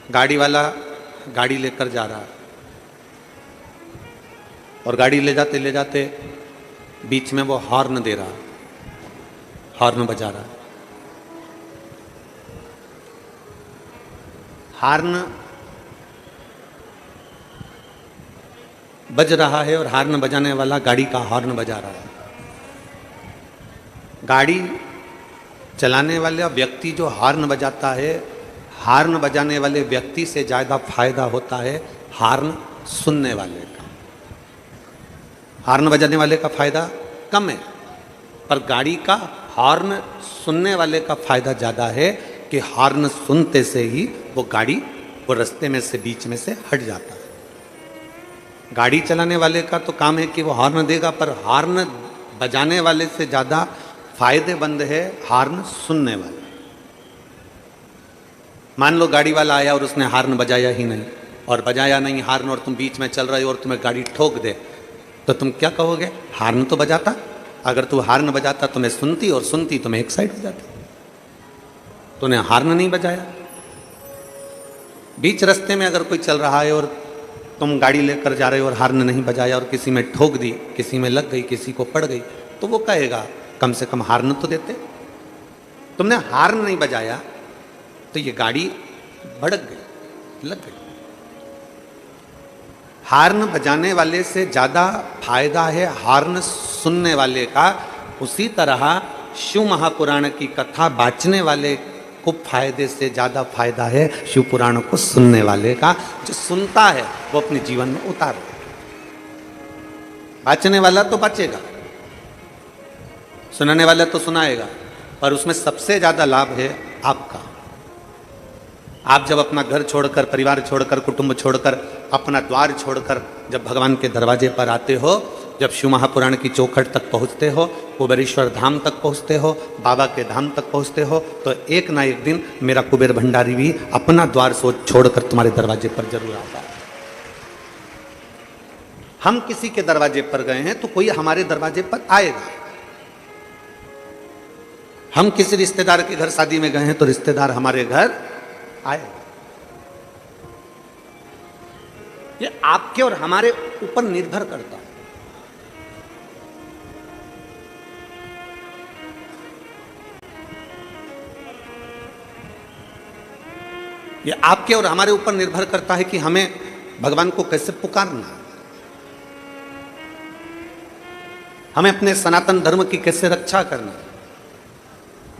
गाड़ी वाला गाड़ी लेकर जा रहा है और गाड़ी ले जाते बीच में वो हॉर्न दे रहा, हॉर्न बजा रहा। हॉर्न बज रहा है और हॉर्न बजाने वाला गाड़ी का हॉर्न बजा रहा है। गाड़ी चलाने वाला व्यक्ति जो हॉर्न बजाता है, हॉर्न बजाने वाले व्यक्ति से ज़्यादा फायदा होता है हॉर्न सुनने वाले का। हॉर्न बजाने वाले का फायदा कम है, पर गाड़ी का हॉर्न सुनने वाले का फायदा ज़्यादा है कि हॉर्न सुनते से ही वो गाड़ी वो रास्ते में से बीच में से हट जाता है। गाड़ी चलाने वाले का तो काम है कि वो हॉर्न देगा, पर हॉर्न बजाने वाले से ज़्यादा फायदेमंद है हॉर्न सुनने वाले। मान लो गाड़ी वाला आया और उसने हॉर्न बजाया ही नहीं, और बजाया नहीं हॉर्न, और तुम बीच में चल रहे हो और तुम्हें गाड़ी ठोक दे, तो तुम क्या कहोगे? हॉर्न तो बजाता। अगर तू हॉर्न बजाता तो मैं सुनती, और सुनती तो मैं एक साइड हो जाती। तूने हॉर्न नहीं बजाया। बीच रास्ते में अगर कोई चल रहा है और तुम गाड़ी लेकर जा रहे हो और हॉर्न नहीं बजाया और किसी में ठोक दी, किसी में लग गई, किसी को पड़ गई, तो वो कहेगा कम से कम हॉर्न तो देते। तुमने हॉर्न नहीं बजाया तो ये गाड़ी भड़क गई, लग गई। हॉर्न बजाने वाले से ज़्यादा फायदा है हॉर्न सुनने वाले का। उसी तरह शिव महापुराण की कथा बाँचने वाले को फायदे से ज़्यादा फायदा है शिव पुराण को सुनने वाले का। जो सुनता है वो अपने जीवन में उतारे। बाँचने वाला तो बचेगा, सुनाने वाला तो सुनाएगा, पर उसमें सबसे ज़्यादा लाभ है आपका। आप जब अपना घर छोड़कर, परिवार छोड़कर, कुटुंब छोड़कर, अपना द्वार छोड़कर जब भगवान के दरवाजे पर आते हो, जब शिव महापुराण की चौखट तक पहुँचते हो, कुबेरेश्वर धाम तक पहुँचते हो, बाबा के धाम तक पहुँचते हो, तो एक ना एक दिन मेरा कुबेर भंडारी भी अपना द्वार छोड़कर तुम्हारे दरवाजे पर जरूर आता है। हम किसी के दरवाजे पर गए हैं तो कोई हमारे दरवाजे पर आएगा। हम किसी रिश्तेदार के घर शादी में गए हैं तो रिश्तेदार हमारे घर आएगा। ये आपके और हमारे ऊपर निर्भर करता है। ये आपके और हमारे ऊपर निर्भर करता है कि हमें भगवान को कैसे पुकारना है, हमें अपने सनातन धर्म की कैसे रक्षा करना है,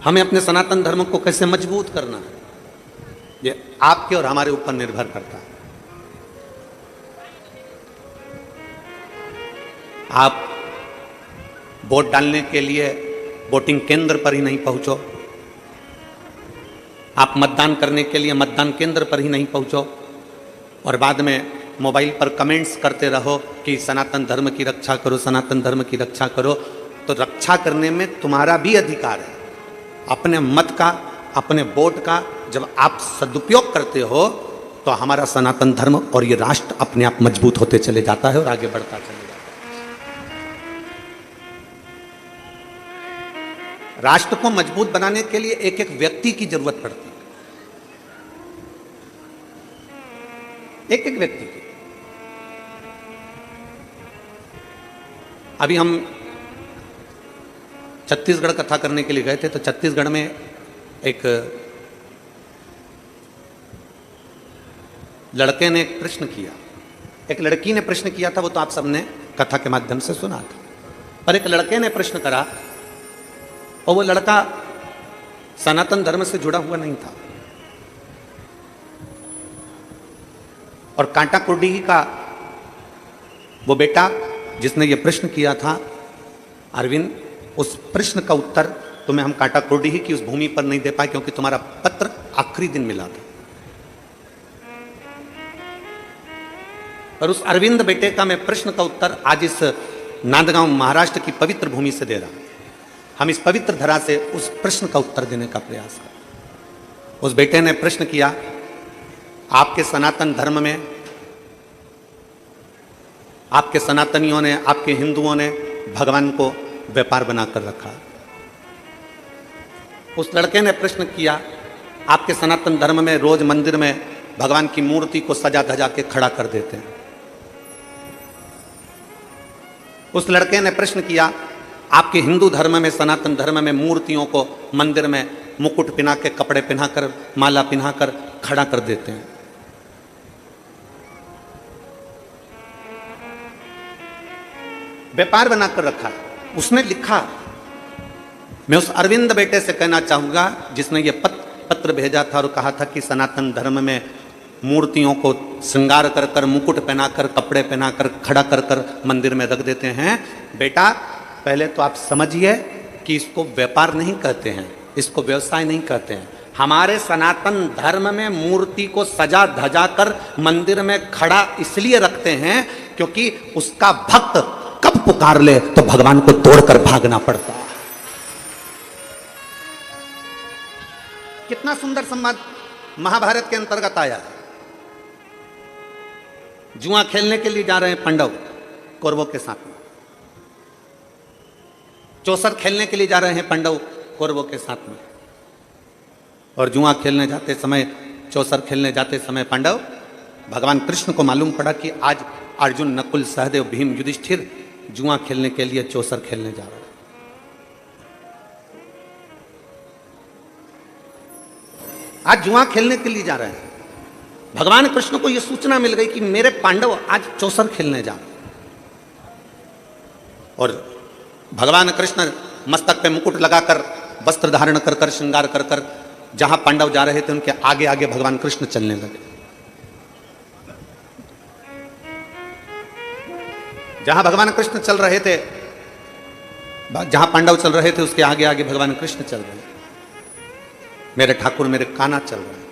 हमें अपने सनातन धर्म को कैसे मजबूत करना है। ये आपके और हमारे ऊपर निर्भर करता है। आप वोट डालने के लिए वोटिंग केंद्र पर ही नहीं पहुंचो, आप मतदान करने के लिए मतदान केंद्र पर ही नहीं पहुंचो, और बाद में मोबाइल पर कमेंट्स करते रहो कि सनातन धर्म की रक्षा करो, सनातन धर्म की रक्षा करो। तो रक्षा करने में तुम्हारा भी अधिकार है। अपने मत का, अपने वोट का जब आप सदुपयोग करते हो तो हमारा सनातन धर्म और ये राष्ट्र अपने आप मजबूत होते चले जाता है और आगे बढ़ता चले जाता है। राष्ट्र को मजबूत बनाने के लिए एक एक व्यक्ति की जरूरत पड़ती है, एक एक व्यक्ति की। अभी हम छत्तीसगढ़ कथा करने के लिए गए थे, तो छत्तीसगढ़ में एक लड़के ने एक प्रश्न किया, एक लड़की ने प्रश्न किया था, वो तो आप सबने कथा के माध्यम से सुना था। पर एक लड़के ने प्रश्न करा और वो लड़का सनातन धर्म से जुड़ा हुआ नहीं था, और कांटा कुर्डी का वो बेटा जिसने ये प्रश्न किया था, अरविंद, उस प्रश्न का उत्तर तुम्हें हम कांटा कुर्डी की उस भूमि पर नहीं दे पाए क्योंकि तुम्हारा पत्र आखिरी दिन मिला था। और उस अरविंद बेटे का मैं प्रश्न का उत्तर आज इस नांदगांव महाराष्ट्र की पवित्र भूमि से दे रहा हूं। हम इस पवित्र धरा से उस प्रश्न का उत्तर देने का प्रयास करें। उस बेटे ने प्रश्न किया, आपके सनातन धर्म में, आपके सनातनियों ने, आपके हिंदुओं ने भगवान को व्यापार बनाकर रखा। उस लड़के ने प्रश्न किया, आपके सनातन धर्म में रोज मंदिर में भगवान की मूर्ति को सजा धजा के खड़ा कर देते हैं। उस लड़के ने प्रश्न किया, आपके हिंदू धर्म में, सनातन धर्म में मूर्तियों को मंदिर में मुकुट पहना के, कपड़े पहनाकर, माला पहनाकर खड़ा कर देते हैं। व्यापार बनाकर रखा है। उसने लिखा, मैं उस अरविंद बेटे से कहना चाहूंगा जिसने ये पत्र भेजा था और कहा था कि सनातन धर्म में मूर्तियों को श्रृंगार कर कर, मुकुट पहनाकर, कपड़े पहनाकर, खड़ा कर कर मंदिर में रख देते हैं। बेटा, पहले तो आप समझिए कि इसको व्यापार नहीं कहते हैं, इसको व्यवसाय नहीं कहते हैं। हमारे सनातन धर्म में मूर्ति को सजा धजा कर मंदिर में खड़ा इसलिए रखते हैं क्योंकि उसका भक्त कब पुकार ले तो भगवान को तोड़कर भागना पड़ता है। कितना सुंदर संवाद महाभारत के अंतर्गत आया है। जुआ खेलने के लिए जा रहे हैं पांडव कौरवों के साथ में, चौसर खेलने के लिए जा रहे हैं पांडव कौरवों के साथ में, और जुआ खेलने जाते समय, चौसर खेलने जाते समय पांडव, भगवान कृष्ण को मालूम पड़ा कि आज अर्जुन, नकुल, सहदेव, भीम, युधिष्ठिर जुआ खेलने के लिए चौसर खेलने जा रहे हैं। आज जुआ खेलने के लिए जा रहे हैं। भगवान कृष्ण को यह सूचना मिल गई कि मेरे पांडव आज चौसर खेलने जा रहे हैं। और भगवान कृष्ण मस्तक पे मुकुट लगाकर, वस्त्र धारण कर कर, श्रृंगार कर कर जहां पांडव जा रहे थे उनके आगे आगे भगवान कृष्ण चलने लगे। जहां भगवान कृष्ण चल रहे थे, जहां पांडव चल रहे थे, उसके आगे आगे भगवान कृष्ण चल रहे थे। मेरे ठाकुर, मेरे कान्हा चल रहे हैं।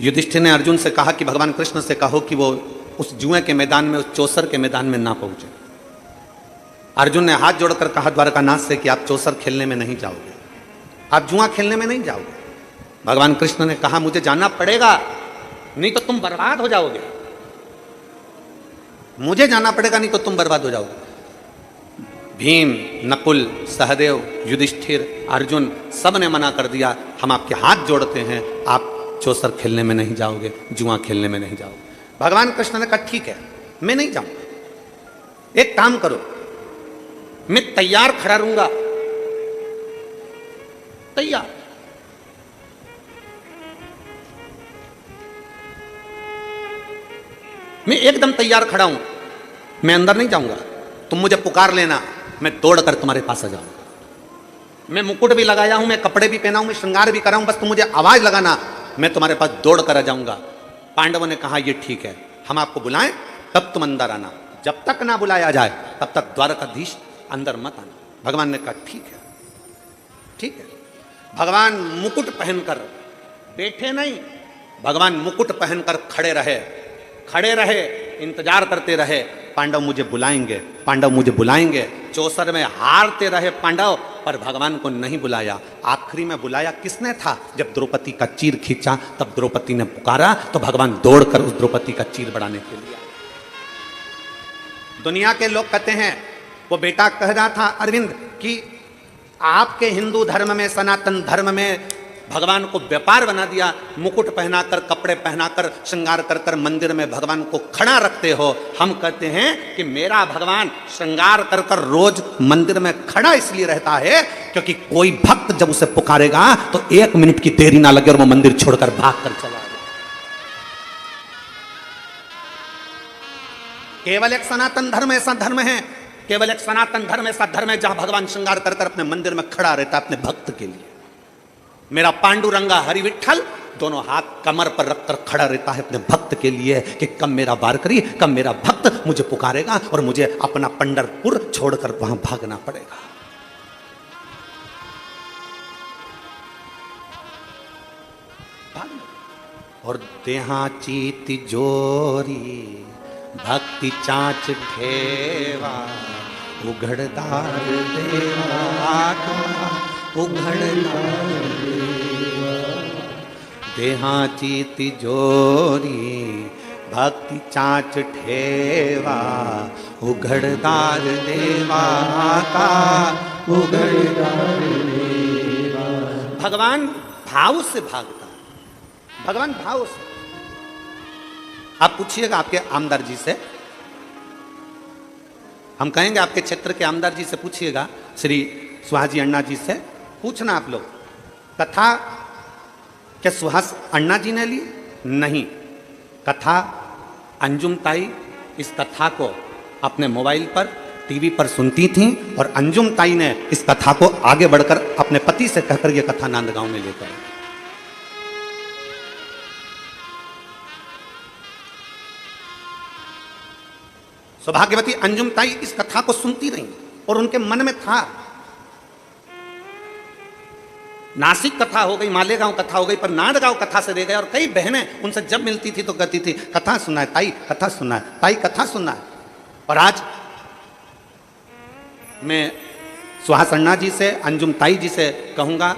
युधिष्ठिर ने अर्जुन से कहा कि भगवान कृष्ण से कहो कि वो उस जुए के मैदान में, उस चौसर के मैदान में ना पहुंचे। अर्जुन ने हाथ जोड़कर कहा द्वारकानाथ से कि आप चौसर खेलने में नहीं जाओगे, आप जुआ खेलने में नहीं जाओगे। भगवान कृष्ण ने कहा मुझे जाना पड़ेगा, नहीं तो तुम बर्बाद हो जाओगे, मुझे जाना पड़ेगा, नहीं तो तुम बर्बाद हो जाओगे। भीम, नकुल, सहदेव, युधिष्ठिर, अर्जुन सब ने मना कर दिया, हम आपके हाथ जोड़ते हैं, आप चौसर खेलने में नहीं जाओगे, जुआ खेलने में नहीं जाओगे। भगवान कृष्ण ने कहा ठीक है, मैं नहीं जाऊंगा। एक काम करो, मैं तैयार खड़ा रहूंगा, तैयार। मैं एकदम तैयार खड़ा हूं, मैं अंदर नहीं जाऊंगा, तुम मुझे पुकार लेना, मैं दौड़कर तुम्हारे पास आ जाऊंगा। मैं मुकुट भी लगाया हूं, मैं कपड़े भी पहना हूं, मैं श्रृंगार भी करा हूं, बस तुम मुझे आवाज लगाना, मैं तुम्हारे पास दौड़ कर आ जाऊंगा। पांडवों ने कहा ये ठीक है, हम आपको बुलाएं तब तुम अंदर आना, जब तक ना बुलाया जाए तब तक द्वारकाधीश अंदर मत आना। भगवान ने कहा ठीक है, ठीक है। भगवान मुकुट पहनकर बैठे नहीं, भगवान मुकुट पहनकर खड़े रहे, खड़े रहे, इंतजार करते रहे, पांडव मुझे बुलाएंगे, पांडव मुझे बुलाएंगे। चौसर में हारते रहे पांडव, पर भगवान को नहीं बुलाया। आखिरी में बुलाया किसने था? जब द्रौपदी का चीर खींचा तब द्रौपदी ने पुकारा तो भगवान दौड़कर उस द्रौपदी का चीर बढ़ाने के लिए। दुनिया के लोग कहते हैं, वो बेटा कह रहा था अरविंद कि आपके हिंदू धर्म में, सनातन धर्म में भगवान को व्यापार बना दिया, मुकुट पहनाकर, कपड़े पहनाकर, श्रृंगार कर कर मंदिर में भगवान को खड़ा रखते हो। हम कहते हैं कि मेरा भगवान श्रृंगार कर कर रोज मंदिर में खड़ा इसलिए रहता है क्योंकि कोई भक्त जब उसे पुकारेगा तो 1 मिनट की देरी ना लगे और वो मंदिर छोड़कर भाग कर चला जाए। केवल एक सनातन धर्म ऐसा धर्म है, केवल एक सनातन धर्म ऐसा धर्म है जहां भगवान श्रृंगार कर कर अपने मंदिर में खड़ा रहता है अपने भक्त के लिए। मेरा पांडुरंगा हरि विठल दोनों हाथ कमर पर रखकर खड़ा रहता है अपने भक्त के लिए कि कब मेरा वारकरी, कब मेरा भक्त मुझे पुकारेगा और मुझे अपना पंढरपुर छोड़कर वहां भागना पड़ेगा। और देहाची तिजोरी भक्ति चाच ठेवा, उघड़दार देवा उघड़दार देहाची तिजोरी भक्ति चाच ठेवा, उघड़दार देवा का उघड़दार देवा। भगवान भाव से भागता, भगवान भाव से। आप पूछिएगा आपके आमदार जी से, हम कहेंगे आपके क्षेत्र के आमदार जी से पूछिएगा, श्री सुहाजी अण्णा जी से पूछना आप लोग, कथा क्या सुहास अण्णा जी ने ली? नहीं, कथा अंजुम ताई इस कथा को अपने मोबाइल पर टीवी पर सुनती थी और अंजुम ताई ने इस कथा को आगे बढ़कर अपने पति से कहकर यह कथा नांदगांव में लेकर आई। सौभाग्यवती अंजुम ताई इस कथा को सुनती रही और उनके मन में था। नासिक कथा हो गई, मालेगांव कथा हो गई, पर नांदगांव कथा से रह गए। और कई बहनें उनसे जब मिलती थी तो कहती थी कथा सुनना है ताई, कथा सुनना है ताई, कथा सुनना है। और आज मैं सुहास अण्णा जी से, अंजुम ताई जी से कहूंगा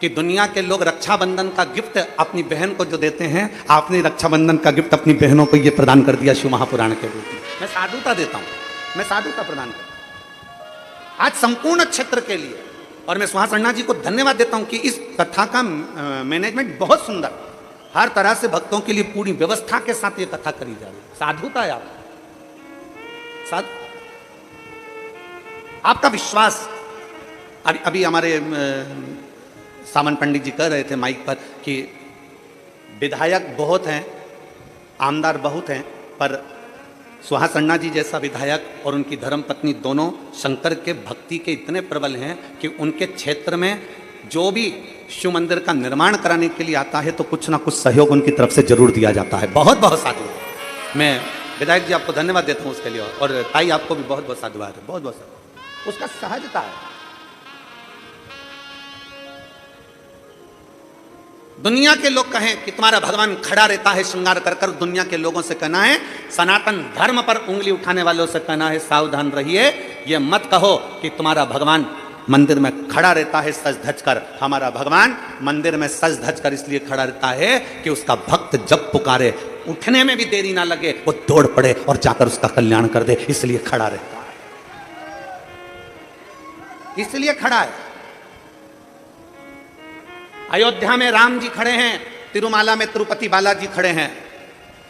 कि दुनिया के लोग रक्षाबंधन का गिफ्ट अपनी बहन को जो देते हैं, आपने रक्षाबंधन का गिफ्ट अपनी बहनों को ये प्रदान कर दिया शिव महापुराण के रूप में। मैं साधुता देता हूं, मैं साधुता प्रदान करता हूं आज संपूर्ण क्षेत्र के लिए। और मैं सुहास अण्णा जी को धन्यवाद देता हूं कि इस कथा का मैनेजमेंट बहुत सुंदर, हर तरह से भक्तों के लिए पूरी व्यवस्था के साथ ये कथा करी जा रही है। साधुता है आप साधु, आपका विश्वास। अभी हमारे सामन पंडित जी कह रहे थे माइक पर कि विधायक बहुत हैं, आमदार बहुत हैं, पर सुहास अण्णा जी जैसा विधायक और उनकी धर्मपत्नी दोनों शंकर के भक्ति के इतने प्रबल हैं कि उनके क्षेत्र में जो भी शिव मंदिर का निर्माण कराने के लिए आता है तो कुछ ना कुछ सहयोग उनकी तरफ से जरूर दिया जाता है। बहुत बहुत साधुवाद। मैं विधायक जी आपको धन्यवाद देता हूँ उसके लिए, और ताई आपको भी बहुत बहुत साधुवाद है, बहुत बहुत साधुवाद। उसका सहजता है। दुनिया के लोग कहें कि तुम्हारा भगवान खड़ा रहता है श्रृंगार कर कर, दुनिया के लोगों से कहना है, सनातन धर्म पर उंगली उठाने वालों से कहना है सावधान रहिए। ये मत कहो कि तुम्हारा भगवान मंदिर में खड़ा रहता है सज धज कर। हमारा भगवान मंदिर में सज धज कर इसलिए खड़ा रहता है कि उसका भक्त जब पुकारे, उठने में भी देरी ना लगे, वो दौड़ पड़े और जाकर उसका कल्याण कर दे, इसलिए खड़ा रहता है, इसलिए खड़ा है। अयोध्या में राम जी खड़े हैं, तिरुमाला में तिरुपति बालाजी खड़े हैं,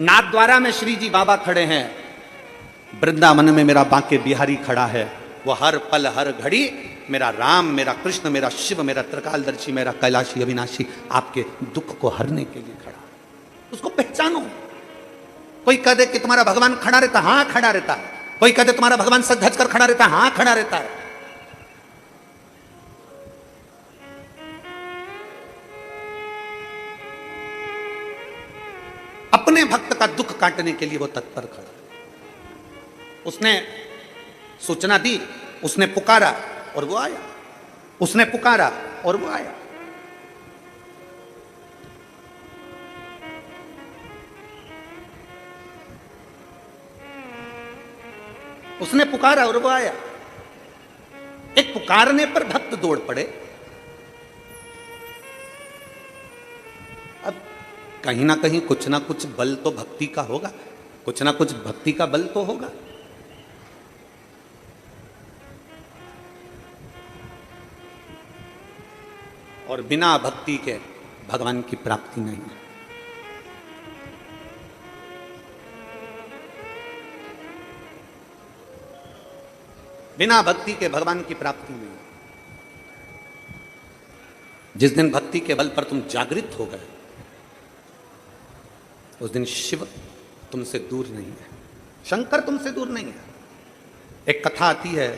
नाथद्वारा में श्री जी बाबा खड़े हैं, वृंदावन में मेरा बांके बिहारी खड़ा है। वो हर पल हर घड़ी मेरा राम, मेरा कृष्ण, मेरा शिव, मेरा त्रिकालदर्शी, मेरा कैलाशी अविनाशी आपके दुख को हरने के लिए खड़ा है। उसको पहचानो। कोई कह दे कि तुम्हारा भगवान खड़ा रहता, हाँ खड़ा रहता है। कोई कह दे तुम्हारा भगवान सज धज कर खड़ा रहता, हाँ खड़ा रहता है। अपने भक्त का दुख काटने के लिए वो तत्पर खड़ा। उसने सूचना दी, उसने पुकारा और वो आया, उसने पुकारा और वो आया। उसने पुकारा और वो आया। एक पुकारने पर भक्त दौड़ पड़े। अब कहीं ना कहीं कुछ ना कुछ बल तो भक्ति का होगा, कुछ ना कुछ भक्ति का बल तो होगा। और बिना भक्ति के भगवान की प्राप्ति नहीं है। बिना भक्ति के भगवान की प्राप्ति नहीं। जिस दिन भक्ति के बल पर तुम जागृत हो गए, उस दिन शिव तुमसे दूर नहीं है, शंकर तुमसे दूर नहीं है। एक कथा आती है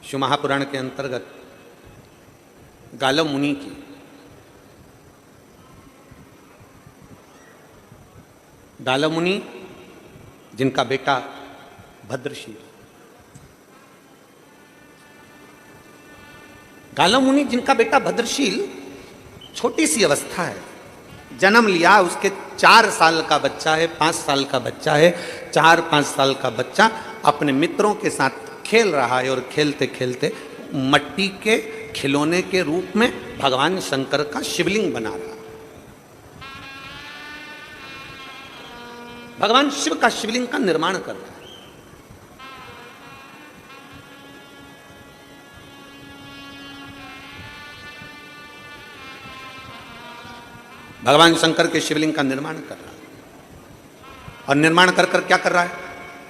शिव महापुराण के अंतर्गत गालव मुनि की। गालव मुनि जिनका बेटा भद्रशील, गालव मुनि जिनका बेटा भद्रशील छोटी सी अवस्था है, जन्म लिया, उसके 4 साल का बच्चा है, 5 साल का बच्चा है। 4-5 साल का बच्चा अपने मित्रों के साथ खेल रहा है और खेलते खेलते मट्टी के खिलौने के रूप में भगवान शंकर का शिवलिंग बना रहा है। भगवान शिव का शिवलिंग का निर्माण कर रहा है। भगवान शंकर के शिवलिंग का निर्माण कर रहा है। और निर्माण कर कर क्या कर रहा है?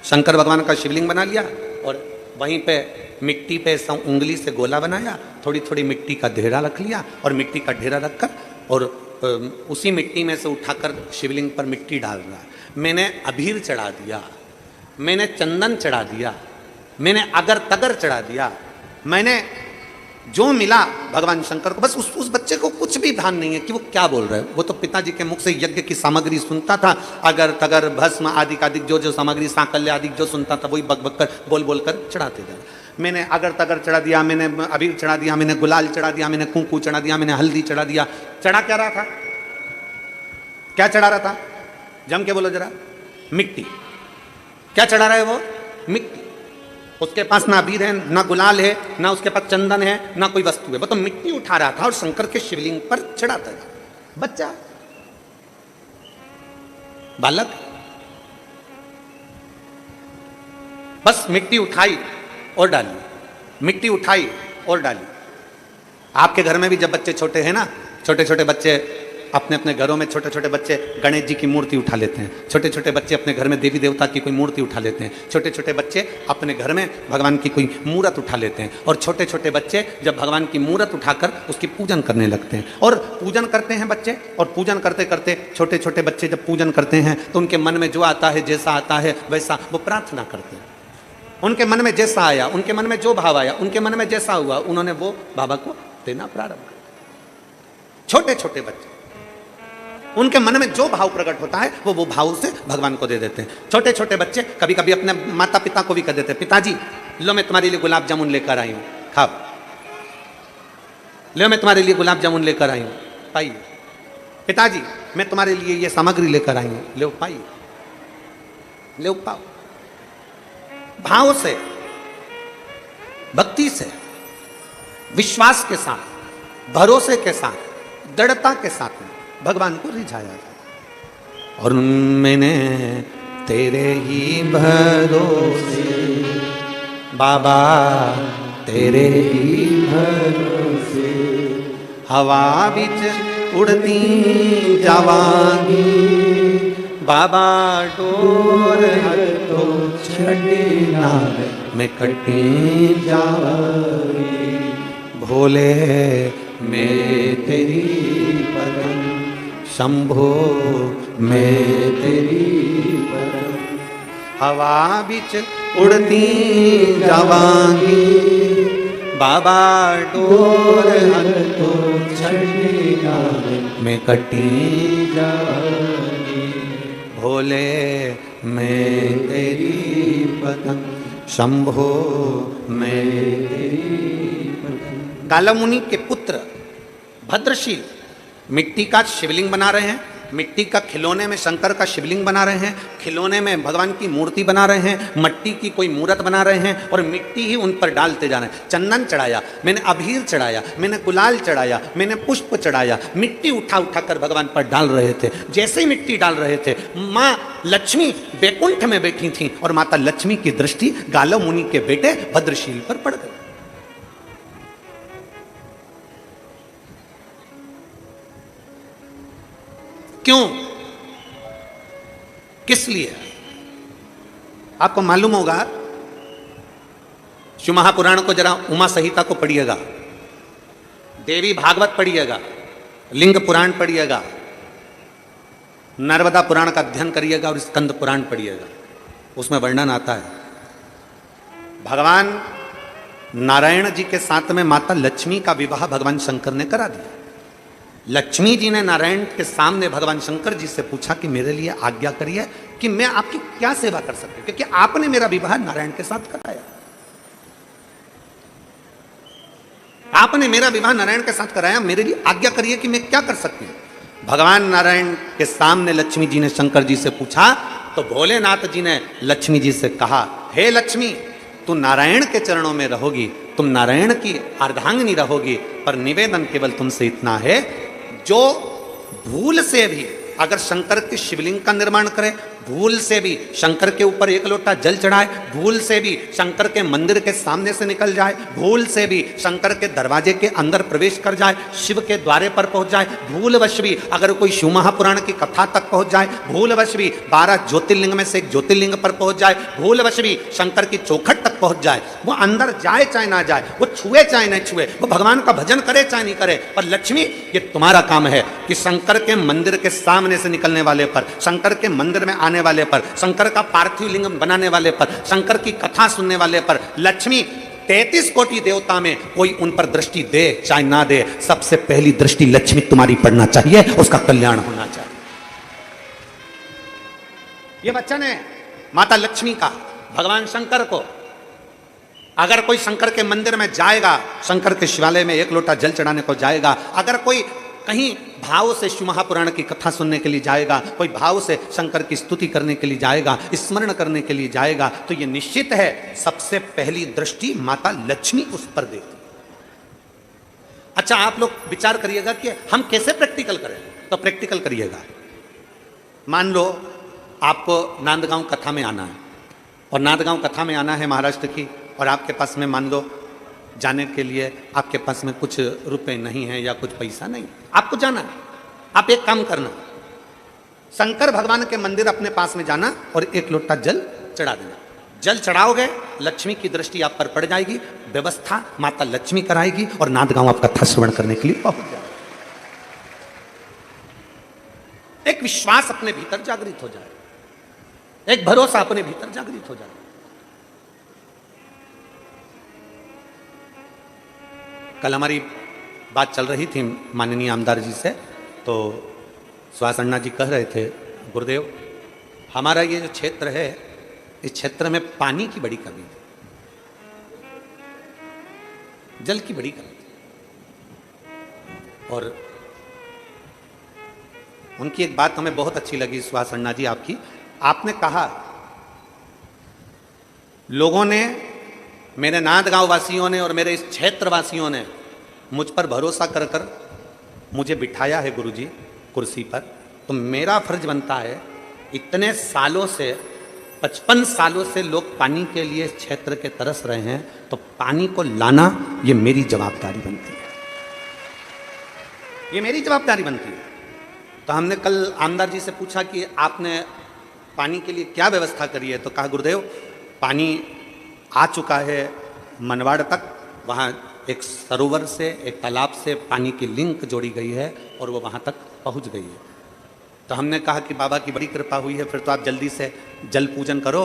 शंकर भगवान का शिवलिंग बना लिया और वहीं पे मिट्टी पे उंगली से गोला बनाया, थोड़ी थोड़ी मिट्टी का ढेरा रख लिया और मिट्टी का ढेरा रखकर और उसी मिट्टी में से उठाकर शिवलिंग पर मिट्टी डाल रहा है। मैंने अबीर चढ़ा दिया, मैंने चंदन चढ़ा दिया, मैंने अगर तगर चढ़ा दिया, मैंने जो मिला भगवान शंकर को। बस उस बच्चे को कुछ भी ध्यान नहीं है कि वो क्या बोल रहा है। वो तो पिताजी के मुख से यज्ञ की सामग्री सुनता था, अगर तगर भस्म आदि आदि जो जो सामग्री सांकल्य आदि जो सुनता था वही बक बक कर बोल बोल कर चढ़ाते जा। मैंने अगर तगर चढ़ा दिया, मैंने अबीर चढ़ा दिया, मैंने गुलाल चढ़ा दिया, मैंने कुंकू चढ़ा दिया, मैंने हल्दी चढ़ा दिया। चढ़ा क्या रहा था? क्या चढ़ा रहा था? जम के बोलो जरा। मिट्टी। क्या चढ़ा रहा है वो? मिट्टी। उसके पास ना अबीर है, ना गुलाल है, ना उसके पास चंदन है, ना कोई वस्तु है। वो तो मिट्टी उठा रहा था और शंकर के शिवलिंग पर चढ़ाता था। बच्चा, बालक, बस मिट्टी उठाई और डाली, मिट्टी उठाई और डाली। आपके घर में भी जब बच्चे छोटे हैं ना, छोटे छोटे बच्चे अपने अपने घरों में, छोटे छोटे बच्चे गणेश जी की मूर्ति उठा लेते हैं, छोटे छोटे बच्चे अपने घर में देवी देवता की कोई मूर्ति उठा लेते हैं, छोटे छोटे बच्चे अपने घर में भगवान की कोई मूर्त उठा लेते हैं। और छोटे छोटे बच्चे जब भगवान की मूर्त उठाकर उसकी पूजन करने लगते हैं और पूजन करते हैं बच्चे। और पूजन करते करते छोटे छोटे बच्चे जब पूजन करते हैं तो उनके मन में जो आता है, जैसा आता है वैसा वो प्रार्थना करते हैं। उनके मन में जैसा आया, उनके मन में जो भाव आया, उनके मन में जैसा हुआ, उन्होंने वो बाबा को देना प्रारंभ कर। छोटे छोटे बच्चे, उनके मन में जो भाव प्रकट होता है वो भाव से भगवान को दे देते हैं। छोटे छोटे बच्चे कभी कभी अपने माता पिता को भी कह देते हैं, पिताजी लो मैं तुम्हारे लिए गुलाब जामुन लेकर आई हूँ, खाओ। लो मैं तुम्हारे लिए गुलाब जामुन लेकर आई हूँ, पाइए। पिताजी मैं तुम्हारे लिए ये सामग्री लेकर आई हूँ, लो पाइए, लो पाओ। भाव से, भक्ति से, विश्वास के साथ, भरोसे के साथ, दृढ़ता के साथ भगवान को रिझाया जाए। और मैंने तेरे ही भरोसे बाबा, तेरे ही भरोसे हवा बिच उड़ती जावांगी बाबा, डोर तो छड़ी ना मैं कटी जावांगी। भोले मैं तेरी पदम, शंभो मैं तेरी पदम, हवा बिच उड़ती जावांगी बाबा, डोर तो छड़ेगा मैं कटी जावांगी। भोले मैं तेरी पदम, शंभो मैं तेरी पदम। गाला मुनि के पुत्र भद्रशील मिट्टी का शिवलिंग बना रहे हैं, मिट्टी का खिलौने में शंकर का शिवलिंग बना रहे हैं, खिलौने में भगवान की मूर्ति बना रहे हैं, मट्टी की कोई मूर्त बना रहे हैं और मिट्टी ही उन पर डालते जा रहे हैं। चंदन चढ़ाया, मैंने अबीर चढ़ाया, मैंने गुलाल चढ़ाया, मैंने पुष्प चढ़ाया, मिट्टी उठा उठा कर भगवान पर डाल रहे थे। जैसे ही मिट्टी डाल रहे थे, माँ लक्ष्मी बैकुंठ में बैठी थी और माता लक्ष्मी की दृष्टि गालव मुनि के बेटे भद्रशील पर पड़ गई। क्यों? किस लिए? आपको मालूम होगा, शिव महापुराण को जरा उमा संहिता को पढ़िएगा, देवी भागवत पढ़िएगा, लिंग पुराण पढ़िएगा, नर्मदा पुराण का अध्ययन करिएगा और स्कंद पुराण पढ़िएगा। उसमें वर्णन आता है भगवान नारायण जी के साथ में माता लक्ष्मी का विवाह भगवान शंकर ने करा दिया। लक्ष्मी जी ने नारायण के सामने भगवान शंकर जी से पूछा कि मेरे लिए आज्ञा करिए कि मैं आपकी क्या सेवा कर सकती हूं, क्योंकि आपने मेरा विवाह नारायण के साथ कराया। आपने मेरा विवाह नारायण के साथ कराया, मेरे लिए आज्ञा करिए कि मैं क्या कर सकती हूं। भगवान नारायण के सामने लक्ष्मी जी ने शंकर जी से पूछा तो भोलेनाथ जी ने लक्ष्मी जी से कहा, हे लक्ष्मी, तू नारायण के चरणों में रहोगी, तुम नारायण की अर्धांगिनी रहोगी, पर निवेदन केवल तुमसे इतना है, जो भूल से भी अगर शंकर के शिवलिंग का निर्माण करे, भूल से भी शंकर के ऊपर एक लोटा जल चढ़ाए, भूल से भी शंकर के मंदिर के सामने से निकल जाए, भूल से भी शंकर के दरवाजे के अंदर प्रवेश कर जाए, शिव के द्वारे पर पहुंच जाए, भूलवश भी अगर कोई शिव महापुराण की कथा तक पहुंच जाए, भूलवश भी 12 ज्योतिर्लिंग में से एक ज्योतिर्लिंग पर पहुंच जाए, भूलवश भी शंकर की चौखट तक पहुंच जाए, वो अंदर जाए चाहे ना जाए, वो छुए चाहे नहीं छुए, वो भगवान का भजन करे चाहे नहीं करे, पर लक्ष्मी ये तुम्हारा काम है कि शंकर के मंदिर के सामने से निकलने वाले पर, शंकर के मंदिर में आने वाले पर, शंकर का पार्थिव लिंग बनाने वाले पर, शंकर की कथा सुनने वाले पर लक्ष्मी 33 कोटि देवता में कोई उन पर दृष्टि दे चाहे ना दे, सबसे पहली दृष्टि लक्ष्मी तुम्हारी पड़ना चाहिए, उसका कल्याण होना चाहिए। यह वचन है माता लक्ष्मी का भगवान शंकर को। अगर कोई शंकर के मंदिर में जाएगा, शंकर के शिवालय में एक लोटा जल चढ़ाने को जाएगा, अगर कोई कहीं भाव से शिव महापुराण की कथा सुनने के लिए जाएगा, कोई भाव से शंकर की स्तुति करने के लिए जाएगा, स्मरण करने के लिए जाएगा, तो यह निश्चित है सबसे पहली दृष्टि माता लक्ष्मी उस पर देती। अच्छा, आप लोग विचार करिएगा कि हम कैसे प्रैक्टिकल करें, तो प्रैक्टिकल करिएगा। मान लो आपको नांदगांव कथा में आना है, और नांदगांव कथा में आना है महाराष्ट्र की, और आपके पास में मान लो जाने के लिए आपके पास में कुछ रुपए नहीं है या कुछ पैसा नहीं, आपको जाना है। आप एक काम करना, शंकर भगवान के मंदिर अपने पास में जाना और एक लोटा जल चढ़ा देना। जल चढ़ाओगे, लक्ष्मी की दृष्टि आप पर पड़ जाएगी, व्यवस्था माता लक्ष्मी कराएगी और नांदगांव आप कथा श्रवण करने के लिए पहुंच जाएगा। एक विश्वास अपने भीतर जागृत हो जाए, एक भरोसा अपने भीतर जागृत हो जाए। कल हमारी बात चल रही थी माननीय आमदार जी से, तो सुहास अन्ना जी कह रहे थे, गुरुदेव हमारा ये जो क्षेत्र है, इस क्षेत्र में पानी की बड़ी कमी है, जल की बड़ी कमी है। और उनकी एक बात हमें बहुत अच्छी लगी सुहास अन्ना जी आपकी, आपने कहा लोगों ने, मेरे नांदगांव वासियों ने और मेरे इस क्षेत्र वासियों ने मुझ पर भरोसा कर कर मुझे बिठाया है गुरुजी कुर्सी पर, तो मेरा फर्ज बनता है, इतने सालों से 55 सालों से लोग पानी के लिए इस क्षेत्र के तरस रहे हैं, तो पानी को लाना ये मेरी जवाबदारी बनती है, ये मेरी जवाबदारी बनती है। तो हमने कल आमदार जी से पूछा कि आपने पानी के लिए क्या व्यवस्था करी है, तो कहा गुरुदेव पानी आ चुका है मनवाड़ तक, वहाँ एक सरोवर से, एक तालाब से पानी की लिंक जोड़ी गई है और वो वहाँ तक पहुँच गई है। तो हमने कहा कि बाबा की बड़ी कृपा हुई है, फिर तो आप जल्दी से जल पूजन करो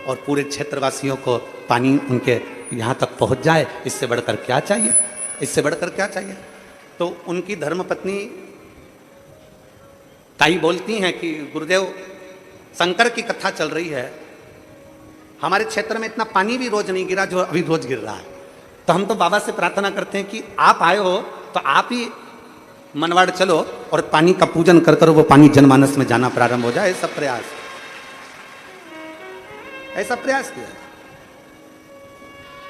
और पूरे क्षेत्रवासियों को पानी उनके यहाँ तक पहुँच जाए, इससे बढ़कर क्या चाहिए, इससे बढ़कर क्या चाहिए। तो उनकी धर्मपत्नी ताई बोलती हैं कि गुरुदेव शंकर की कथा चल रही है, हमारे क्षेत्र में इतना पानी भी रोज नहीं गिरा जो अभी रोज गिर रहा है, तो हम तो बाबा से प्रार्थना करते हैं कि आप आए हो तो आप ही मनवाड़ चलो और पानी का पूजन कर कर वो पानी जनमानस में जाना प्रारंभ हो जाए। ऐसा प्रयास किया।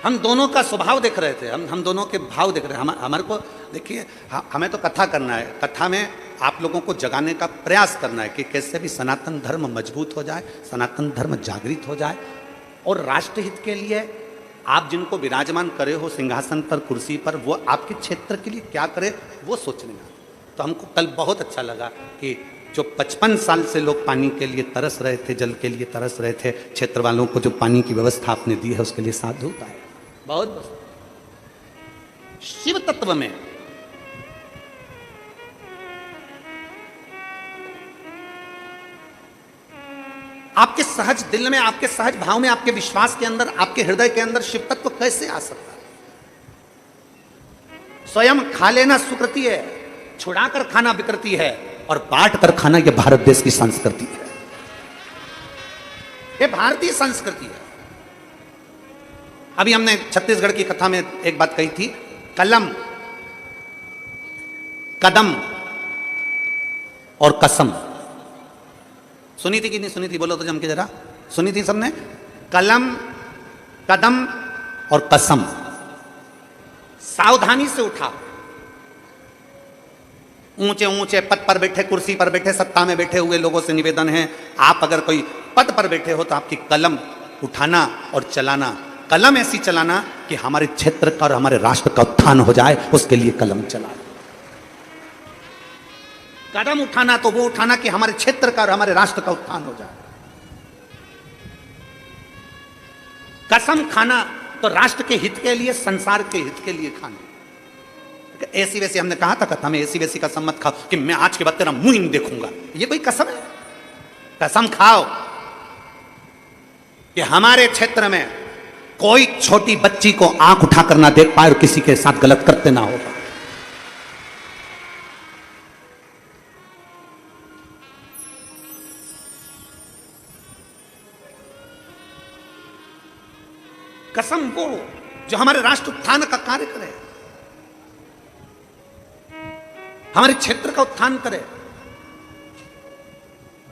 हम दोनों का स्वभाव देख रहे थे, हम दोनों के भाव देख रहे हैं। हमारे को देखिए, हमें तो कथा करना है, कथा में आप लोगों को जगाने का प्रयास करना है कि कैसे भी सनातन धर्म मजबूत हो जाए, सनातन धर्म जागृत हो जाए, और राष्ट्रहित के लिए आप जिनको विराजमान करे हो सिंहासन पर, कुर्सी पर, वो आपके क्षेत्र के लिए क्या करे वो सोचने में। तो हमको कल बहुत अच्छा लगा कि जो 55 साल से लोग पानी के लिए तरस रहे थे, जल के लिए तरस रहे थे, क्षेत्र वालों को जो पानी की व्यवस्था आपने दी है उसके लिए साधुता है। बहुत शिव तत्व में आपके सहज दिल में, आपके सहज भाव में, आपके विश्वास के अंदर, आपके हृदय के अंदर शिव तत्व कैसे आ सकता है। स्वयं खा लेना सुकृति है, छुड़ाकर खाना विकृति है, और बांट कर खाना यह भारत देश की संस्कृति है, यह भारतीय संस्कृति है। अभी हमने छत्तीसगढ़ की कथा में एक बात कही थी, कलम, कदम और कसम। सुनी थी कि नहीं सुनी थी, बोलो तो जम के जरा, सुनी थी सबने? कलम, कदम और कसम। सावधानी से उठाओ, ऊंचे ऊंचे पद पर बैठे, कुर्सी पर बैठे, सत्ता में बैठे हुए लोगों से निवेदन है, आप अगर कोई पद पर बैठे हो तो आपकी कलम उठाना और चलाना, कलम ऐसी चलाना कि हमारे क्षेत्र का और हमारे राष्ट्र का उत्थान हो जाए, उसके लिए कलम चलाना। कदम उठाना तो वो उठाना कि हमारे क्षेत्र का और हमारे राष्ट्र का उत्थान हो जाए। कसम खाना तो राष्ट्र के हित के लिए, संसार के हित के लिए खाना। ऐसी वैसी हमने कहा था कथा में, ऐसी वैसी कसम मत खाओ कि मैं आज के बाद तेरा मुंह ही नहीं देखूंगा, ये कोई कसम है? कसम खाओ कि हमारे क्षेत्र में कोई छोटी बच्ची को आंख उठाकर ना देख पाए और किसी के साथ गलत करते ना हो। कसम वो जो हमारे राष्ट्र उत्थान का कार्य करे, हमारे क्षेत्र का उत्थान करे।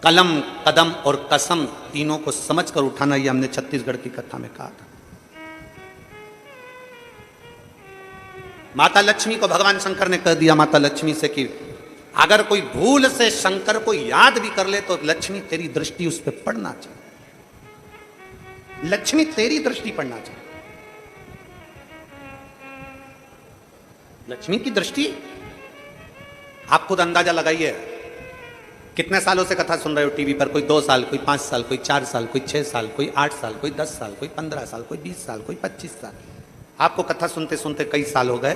कलम, कदम और कसम तीनों को समझकर उठाना, ये हमने छत्तीसगढ़ की कथा में कहा था। माता लक्ष्मी को भगवान शंकर ने कह दिया माता लक्ष्मी से कि अगर कोई भूल से शंकर को याद भी कर ले तो लक्ष्मी तेरी दृष्टि उस पर पड़ना चाहिए, लक्ष्मी तेरी दृष्टि पड़ना चाहिए। लक्ष्मी की दृष्टि आप खुद अंदाजा लगाइए। कितने सालों से कथा सुन रहे हो टीवी पर? कोई 2 साल, कोई 5 साल, कोई 4 साल, कोई 6 साल, कोई 8 साल, कोई 10 साल, कोई 15 साल, कोई 20 साल, कोई 25 साल। आपको कथा सुनते सुनते कई साल हो गए।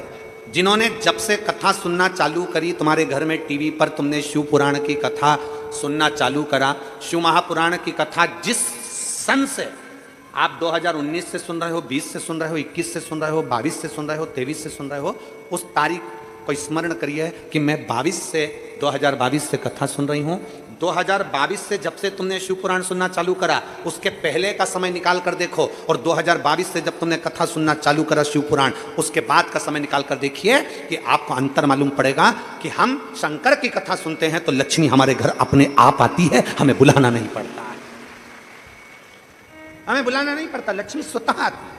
जिन्होंने जब से कथा सुनना चालू करी, तुम्हारे घर में टीवी पर तुमने शिव पुराण की कथा सुनना चालू करा, शिव महापुराण की कथा जिस सन से आप 2019 से सुन रहे हो, 20 से सुन रहे हो, 21 से सुन रहे हो, 22 से सुन रहे हो, 23 से सुन रहे हो, उस तारीख को स्मरण करिए कि मैं 2022 से कथा सुन रही हूँ। 2022 से जब से तुमने शिव पुराण सुनना चालू करा, उसके पहले का समय निकाल कर देखो, और 2022 से जब तुमने कथा सुनना चालू करा शिव पुराण, उसके बाद का समय निकाल कर देखिए कि आपको अंतर मालूम पड़ेगा कि हम शंकर की कथा सुनते हैं तो लक्ष्मी हमारे घर अपने आप आती है, हमें बुलाना नहीं पड़ता है, हमें बुलाना नहीं पड़ता, लक्ष्मी स्वतः आती है।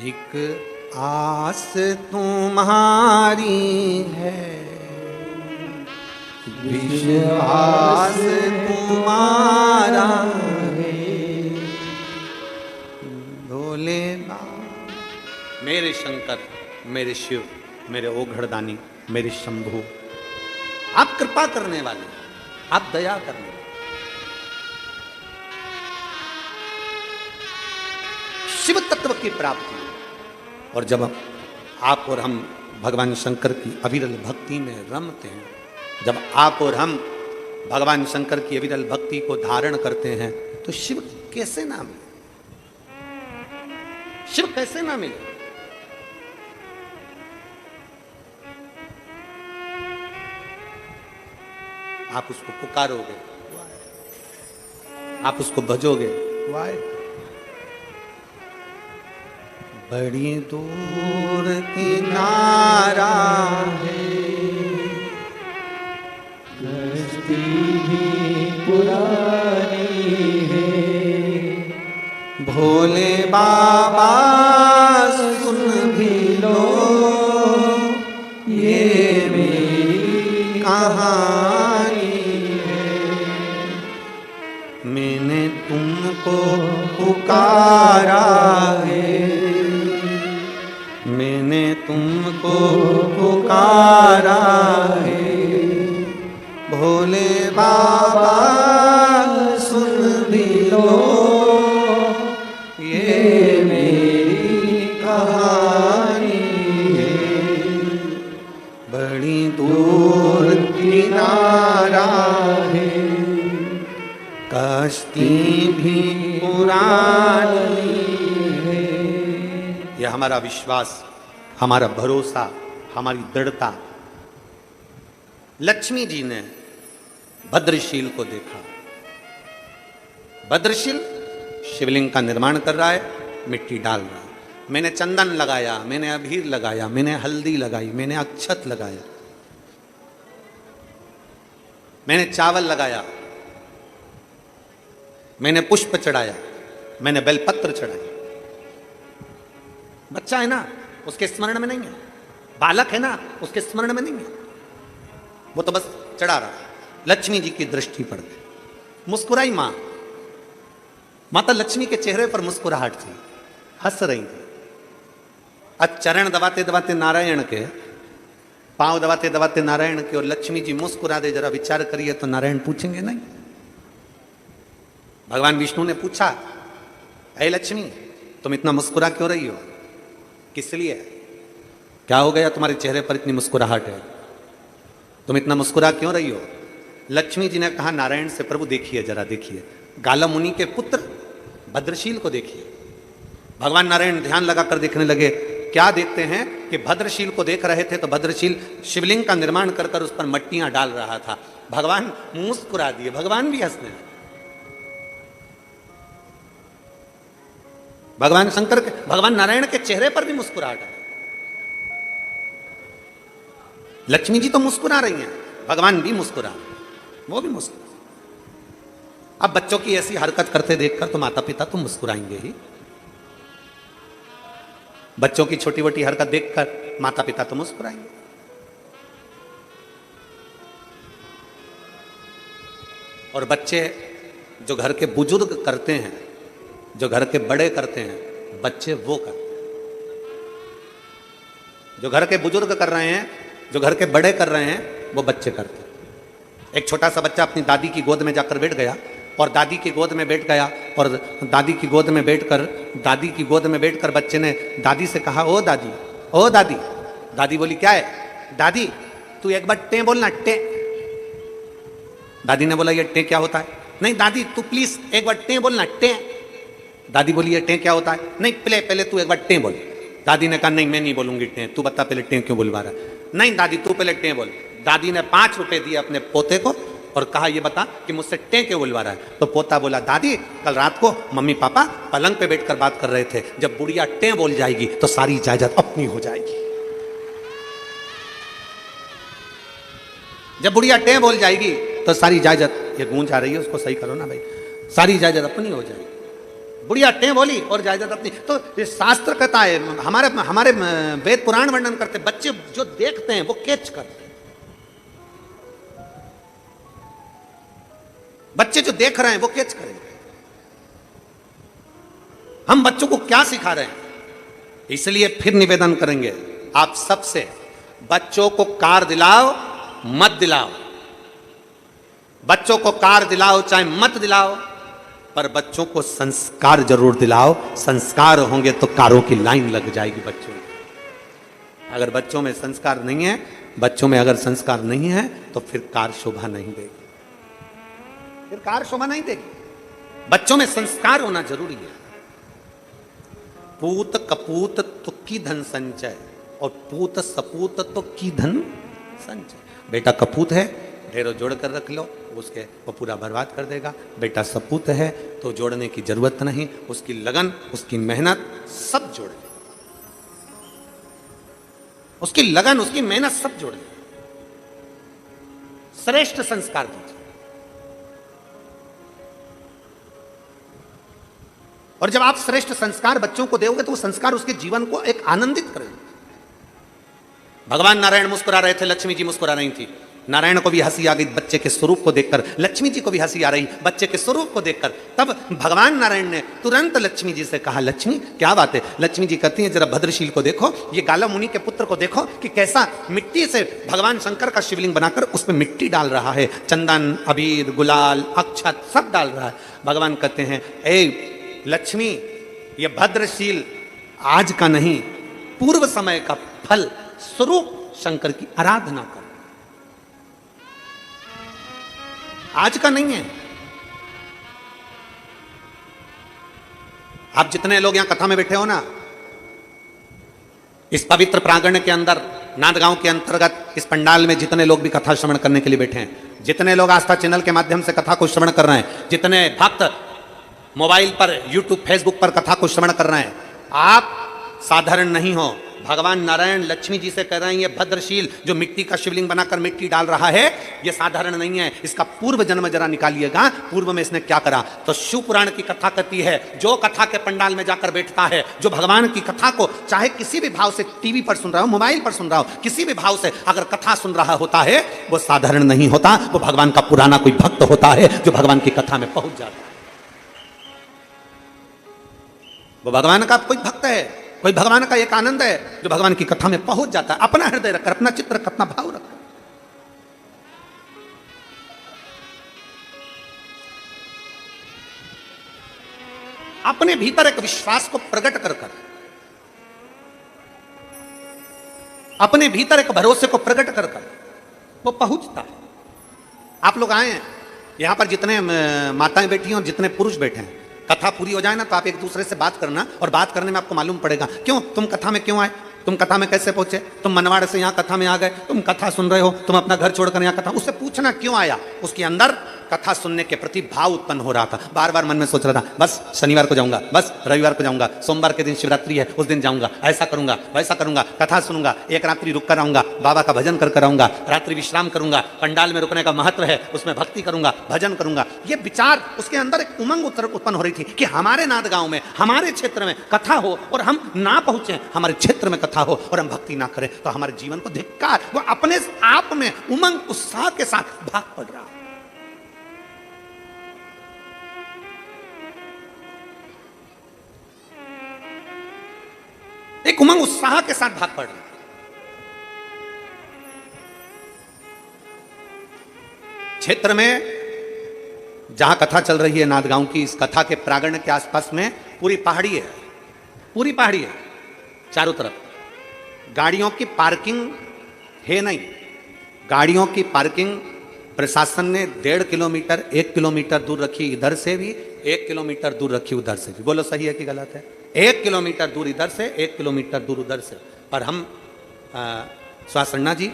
एक आस तुम्हारी है, विश्वास तुम्हारा है, भोलेनाथ मेरे शंकर, मेरे शिव, मेरे ओघड़दानी, मेरे शंभु, आप कृपा करने वाले, आप दया करने वाले। शिव तत्व की प्राप्ति, और जब आप और हम भगवान शंकर की अविरल भक्ति में रमते हैं, जब आप और हम भगवान शंकर की अविरल भक्ति को धारण करते हैं, तो शिव कैसे ना मिले, शिव कैसे ना मिले। आप उसको पुकारोगे, आप उसको भजोगे, वाह बड़ी दूर किनारा है, कश्ती भी पुरानी है, भोले बाबा सुन भी लो ये मेरी कहानी है। मैंने तुमको पुकारा है, मैंने तुमको पुकारा है, भोले बाबा सुन भी लो ये मेरी कहानी है। बड़ी दूर किनारा है, कश्ती भी पुरानी है। यह हमारा विश्वास, हमारा भरोसा, हमारी दृढ़ता। लक्ष्मी जी ने भद्रशील को देखा। भद्रशील शिवलिंग का निर्माण कर रहा है, मिट्टी डाल रहा है। मैंने चंदन लगाया, मैंने अबीर लगाया, मैंने हल्दी लगाई, मैंने अक्षत लगाया, मैंने चावल लगाया, मैंने पुष्प चढ़ाया, मैंने बेलपत्र चढ़ाया। बच्चा है ना, उसके स्मरण में नहीं है। बालक है ना, उसके स्मरण में नहीं है। वो तो बस चढ़ा रहा है। लक्ष्मी जी की दृष्टि पड़ गई, मुस्कुराई मां। माता लक्ष्मी के चेहरे पर मुस्कुराहट थी, हंस रही थी। अब चरण दबाते दबाते नारायण के, पांव दबाते दबाते नारायण के, और लक्ष्मी जी मुस्कुरा दे, जरा विचार करिए तो नारायण पूछेंगे नहीं? भगवान विष्णु ने पूछा, ऐ लक्ष्मी तुम इतना मुस्कुरा क्यों रही हो? किस लिए? क्या हो गया तुम्हारे चेहरे पर इतनी मुस्कुराहट है? तुम इतना मुस्कुरा क्यों रही हो? लक्ष्मी जी ने कहा नारायण से, प्रभु देखिए, जरा देखिए, गाला मुनि के पुत्र भद्रशील को देखिए। भगवान नारायण ध्यान लगाकर देखने लगे। क्या देखते हैं कि भद्रशील को देख रहे थे तो भद्रशील शिवलिंग का निर्माण कर कर उस पर मट्टियां डाल रहा था। भगवान मुस्कुरा दिए, भगवान भी हंसने लगे। भगवान शंकर के, भगवान नारायण के चेहरे पर भी मुस्कुराहट है। लक्ष्मी जी तो मुस्कुरा रही हैं, भगवान भी मुस्कुरा, वो भी मुस्कुरा। अब बच्चों की ऐसी हरकत करते देखकर तो माता पिता तो मुस्कुराएंगे ही। बच्चों की छोटी मोटी हरकत देखकर माता पिता तो मुस्कुराएंगे। और बच्चे जो घर के बुजुर्ग करते हैं, जो घर के बड़े करते हैं, बच्चे वो करते हैं। जो घर के बुजुर्ग कर रहे हैं, जो घर के बड़े कर रहे हैं, वो बच्चे करते हैं। एक छोटा सा बच्चा अपनी दादी की गोद में जाकर बैठ गया, और दादी की गोद में बैठ गया, और दादी की गोद में बैठकर बच्चे ने दादी से कहा, ओ दादी, ओ दादी। दादी बोली, क्या है? दादी तू एक बार टे बोलना, टे। दादी ने बोला, ये टे क्या होता है? नहीं दादी तू प्लीज एक बार टे बोलना, टे। दादी बोली, ये टे क्या होता है? नहीं पहले तू एक बार टे बोल। दादी ने कहा, नहीं मैं नहीं बोलूंगी टे, तू बता पहले टे क्यों बुलवा रहा है? नहीं दादी तू पहले टे बोल। दादी ने 5 रुपए दिए अपने पोते को और कहा, ये बता कि मुझसे टे क्यों बुलवा रहा है? तो पोता बोला, दादी कल रात को मम्मी पापा पलंग पे बैठकर बात कर रहे थे, जब बुढ़िया टे बोल जाएगी तो सारी जायदाद अपनी हो जाएगी। जब बुढ़िया टे बोल जाएगी तो सारी जायदाद, ये गूंज आ रही है उसको सही करो ना भाई, सारी जायदाद अपनी हो जाएगी। बुढ़िया टे बोली और जायदाद अपनी। तो ये शास्त्र कहता है, हमारे वेद पुराण वर्णन करते, बच्चे जो देखते हैं वो कैच करते हैं। बच्चे जो देख रहे हैं वो कैच करेंगे। हम बच्चों को क्या सिखा रहे हैं? इसलिए फिर निवेदन करेंगे आप सबसे, बच्चों को कार दिलाओ मत दिलाओ, बच्चों को कार दिलाओ चाहे मत दिलाओ, पर बच्चों को संस्कार जरूर दिलाओ। संस्कार होंगे तो कारों की लाइन लग जाएगी बच्चों में। अगर बच्चों में संस्कार नहीं है, बच्चों में अगर संस्कार नहीं है तो फिर कार शोभा नहीं देगी, फिर कार शोभा नहीं देगी। बच्चों में संस्कार होना जरूरी है। पूत कपूत तो की धन संचय, और पूत सपूत तो की धन संचय। बेटा कपूत है, ढेरों जोड़ कर रख लो, उसके वो पूरा बर्बाद कर देगा। बेटा सपूत है तो जोड़ने की जरूरत नहीं, उसकी लगन, उसकी मेहनत सब जोड़ ले, उसकी लगन, उसकी मेहनत सब जोड़ ले। श्रेष्ठ संस्कार दीजिए। और जब आप श्रेष्ठ संस्कार बच्चों को दोगे तो वो संस्कार उसके जीवन को एक आनंदित करेंगे। भगवान नारायण मुस्कुरा रहे थे, लक्ष्मी जी मुस्कुरा रही थी। नारायण को भी हंसी आ गई बच्चे के स्वरूप को देखकर, लक्ष्मी जी को भी हंसी आ रही बच्चे के स्वरूप को देखकर। तब भगवान नारायण ने तुरंत लक्ष्मी जी से कहा, लक्ष्मी क्या बात है? लक्ष्मी जी कहती हैं, जरा भद्रशील को देखो, ये गाला मुनि के पुत्र को देखो कि कैसा मिट्टी से भगवान शंकर का शिवलिंग बनाकर उसमें मिट्टी डाल रहा है, चंदन, अबीर, गुलाल, अक्षत सब डाल रहा है। भगवान कहते हैं, ए लक्ष्मी, ये भद्रशील आज का नहीं, पूर्व समय का फल स्वरूप शंकर की आराधना कर, आज का नहीं है। आप जितने लोग यहां कथा में बैठे हो ना, इस पवित्र प्रांगण के अंदर, नांदगांव के अंतर्गत इस पंडाल में जितने लोग भी कथा श्रवण करने के लिए बैठे हैं, जितने लोग आस्था चैनल के माध्यम से कथा को श्रवण कर रहे हैं, जितने भक्त मोबाइल पर, यूट्यूब, फेसबुक पर कथा को श्रवण कर रहे हैं, आप साधारण नहीं हो, भगवान नारायण लक्ष्मी जी से कह रहे हैं ये भद्रशील जो मिट्टी का शिवलिंग बनाकर मिट्टी डाल रहा है ये साधारण नहीं है, इसका पूर्व जन्म जरा निकालिएगा, पूर्व में इसने क्या करा। तो शिव पुराण की कथा कहती है जो कथा के पंडाल में जाकर बैठता है, जो भगवान की कथा को चाहे किसी भी भाव से टीवी पर सुन रहा हो, मोबाइल पर सुन रहा हो, किसी भी भाव से अगर कथा सुन रहा होता है वो साधारण नहीं होता, वो भगवान का पुराना कोई भक्त होता है जो भगवान की कथा में पहुंच जाता है। वो भगवान का कोई भक्त है, कोई भगवान का एक आनंद है जो भगवान की कथा में पहुंच जाता है। अपना हृदय रखकर, अपना चित्त रखकर, अपना भाव रखकर। अपने भीतर एक विश्वास को प्रकट कर कर, अपने भीतर एक भरोसे को प्रकट कर कर वो पहुंचता है। आप लोग आए हैं यहां पर, जितने माताएं बैठी हैं और जितने पुरुष बैठे हैं, कथा पूरी हो जाए ना तो आप एक दूसरे से बात करना, और बात करने में आपको मालूम पड़ेगा क्यों तुम कथा में क्यों आए, तुम कथा में कैसे पहुंचे, तुम मनवाड़ से यहां कथा में आ गए, तुम कथा सुन रहे हो, तुम अपना घर छोड़कर यहां कथा, उससे पूछना क्यों आया। उसके अंदर कथा सुनने के प्रति भाव उत्पन्न हो रहा था। बार बार मन में सोच रहा था बस शनिवार को जाऊंगा, बस रविवार को जाऊंगा, सोमवार के दिन शिवरात्रि है उस दिन जाऊंगा, ऐसा करूंगा वैसा करूंगा, कथा सुनूंगा, एक रात्रि रुक कर आऊंगा, बाबा का भजन कर आऊंगा, रात्रि विश्राम करूंगा, पंडाल में रुकने का महत्व है, उसमें भक्ति करूंगा, भजन करूंगा। ये विचार उसके अंदर एक उमंग उत्पन्न हो रही थी कि हमारे नाद गांव में, हमारे क्षेत्र में कथा हो और हम ना पहुंचे, हमारे क्षेत्र में कथा हो और हम भक्ति ना करें तो हमारे जीवन को धिक्कार। वो अपने आप में उमंग उत्साह के साथ भाग पड़ रहा। एक उमंग उत्साह के साथ भाग पड़ रहा। क्षेत्र में जहां कथा चल रही है नादगांव की, इस कथा के प्रांगण के आसपास में पूरी पहाड़ी है, पूरी पहाड़ी है, चारों तरफ गाड़ियों की पार्किंग है नहीं। गाड़ियों की पार्किंग प्रशासन ने 1.5 किलोमीटर 1 किलोमीटर दूर रखी, इधर से भी 1 किलोमीटर दूर रखी, उधर से भी। बोलो सही है कि गलत है? 1 किलोमीटर दूर इधर से, 1 किलोमीटर दूर उधर से। और हम सुहास जी,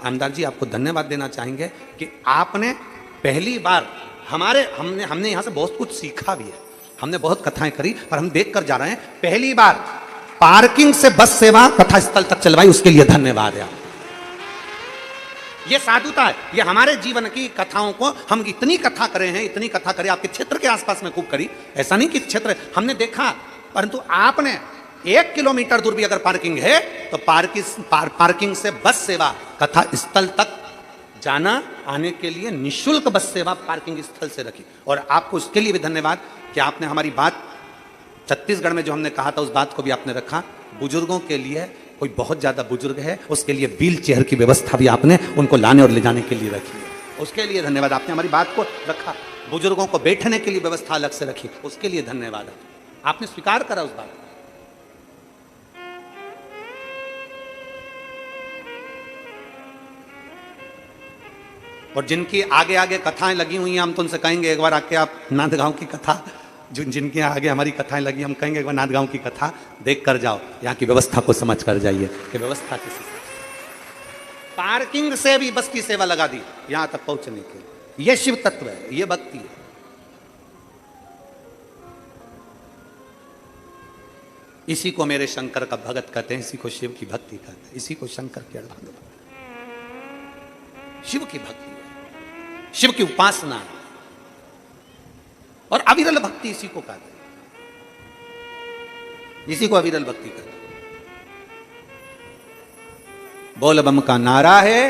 आमदार जी, आपको धन्यवाद देना चाहेंगे कि आपने पहली बार हमने यहाँ से बहुत कुछ सीखा भी है, हमने बहुत कथाएं करी, पर हम देख कर जा रहे हैं पहली बार पार्किंग से बस सेवा कथा स्थल तक चलवाई, उसके लिए धन्यवाद है। ये साधुता है, ये हमारे जीवन की कथाओं को हम इतनी कथा करे हैं, इतनी कथा करे आपके क्षेत्र के आसपास में खूब करी। ऐसा नहीं कि क्षेत्र हमने देखा, परंतु आपने 1 किलोमीटर दूर भी अगर पार्किंग है तो पार्किंग से बस सेवा कथा स्थल तक जाना आने के लिए निःशुल्क बस सेवा पार्किंग स्थल से रखी। और आपको उसके लिए भी धन्यवाद कि आपने हमारी बात छत्तीसगढ़ में जो हमने कहा था उस बात को भी आपने रखा। बुजुर्गों के लिए, कोई बहुत ज्यादा बुजुर्ग है उसके लिए व्हील चेयर की व्यवस्था भी आपने उनको लाने और ले जाने के लिए रखी है, उसके लिए धन्यवाद। आपने हमारी बात को रखा, बुजुर्गों को बैठने के लिए व्यवस्था अलग से रखी, उसके लिए धन्यवाद। आपने स्वीकार करा उस बात को। और जिनकी आगे आगे कथाएं लगी हुई हैं, हम तो उनसे कहेंगे एक बार आके आप नांदगांव की कथा, जिनके आगे हमारी कथाएं लगी, हम कहेंगे एक बार नांदगांव की कथा देख कर जाओ, यहाँ की व्यवस्था को समझ कर जाइए कि व्यवस्था किसी पार्किंग से भी बस की सेवा लगा दी यहां तक पहुंचने के लिए। यह शिव तत्व है, यह भक्ति है। इसी को मेरे शंकर का भगत कहते हैं, इसी को शिव की भक्ति कहते हैं, इसी को शंकर की अर्धांगिनी कहते हैं। शिव की भक्ति है, शिव की उपासना है और अविरल भक्ति इसी को कहते हैं, इसी को अविरल भक्ति कहते हैं। बोल बम का नारा है,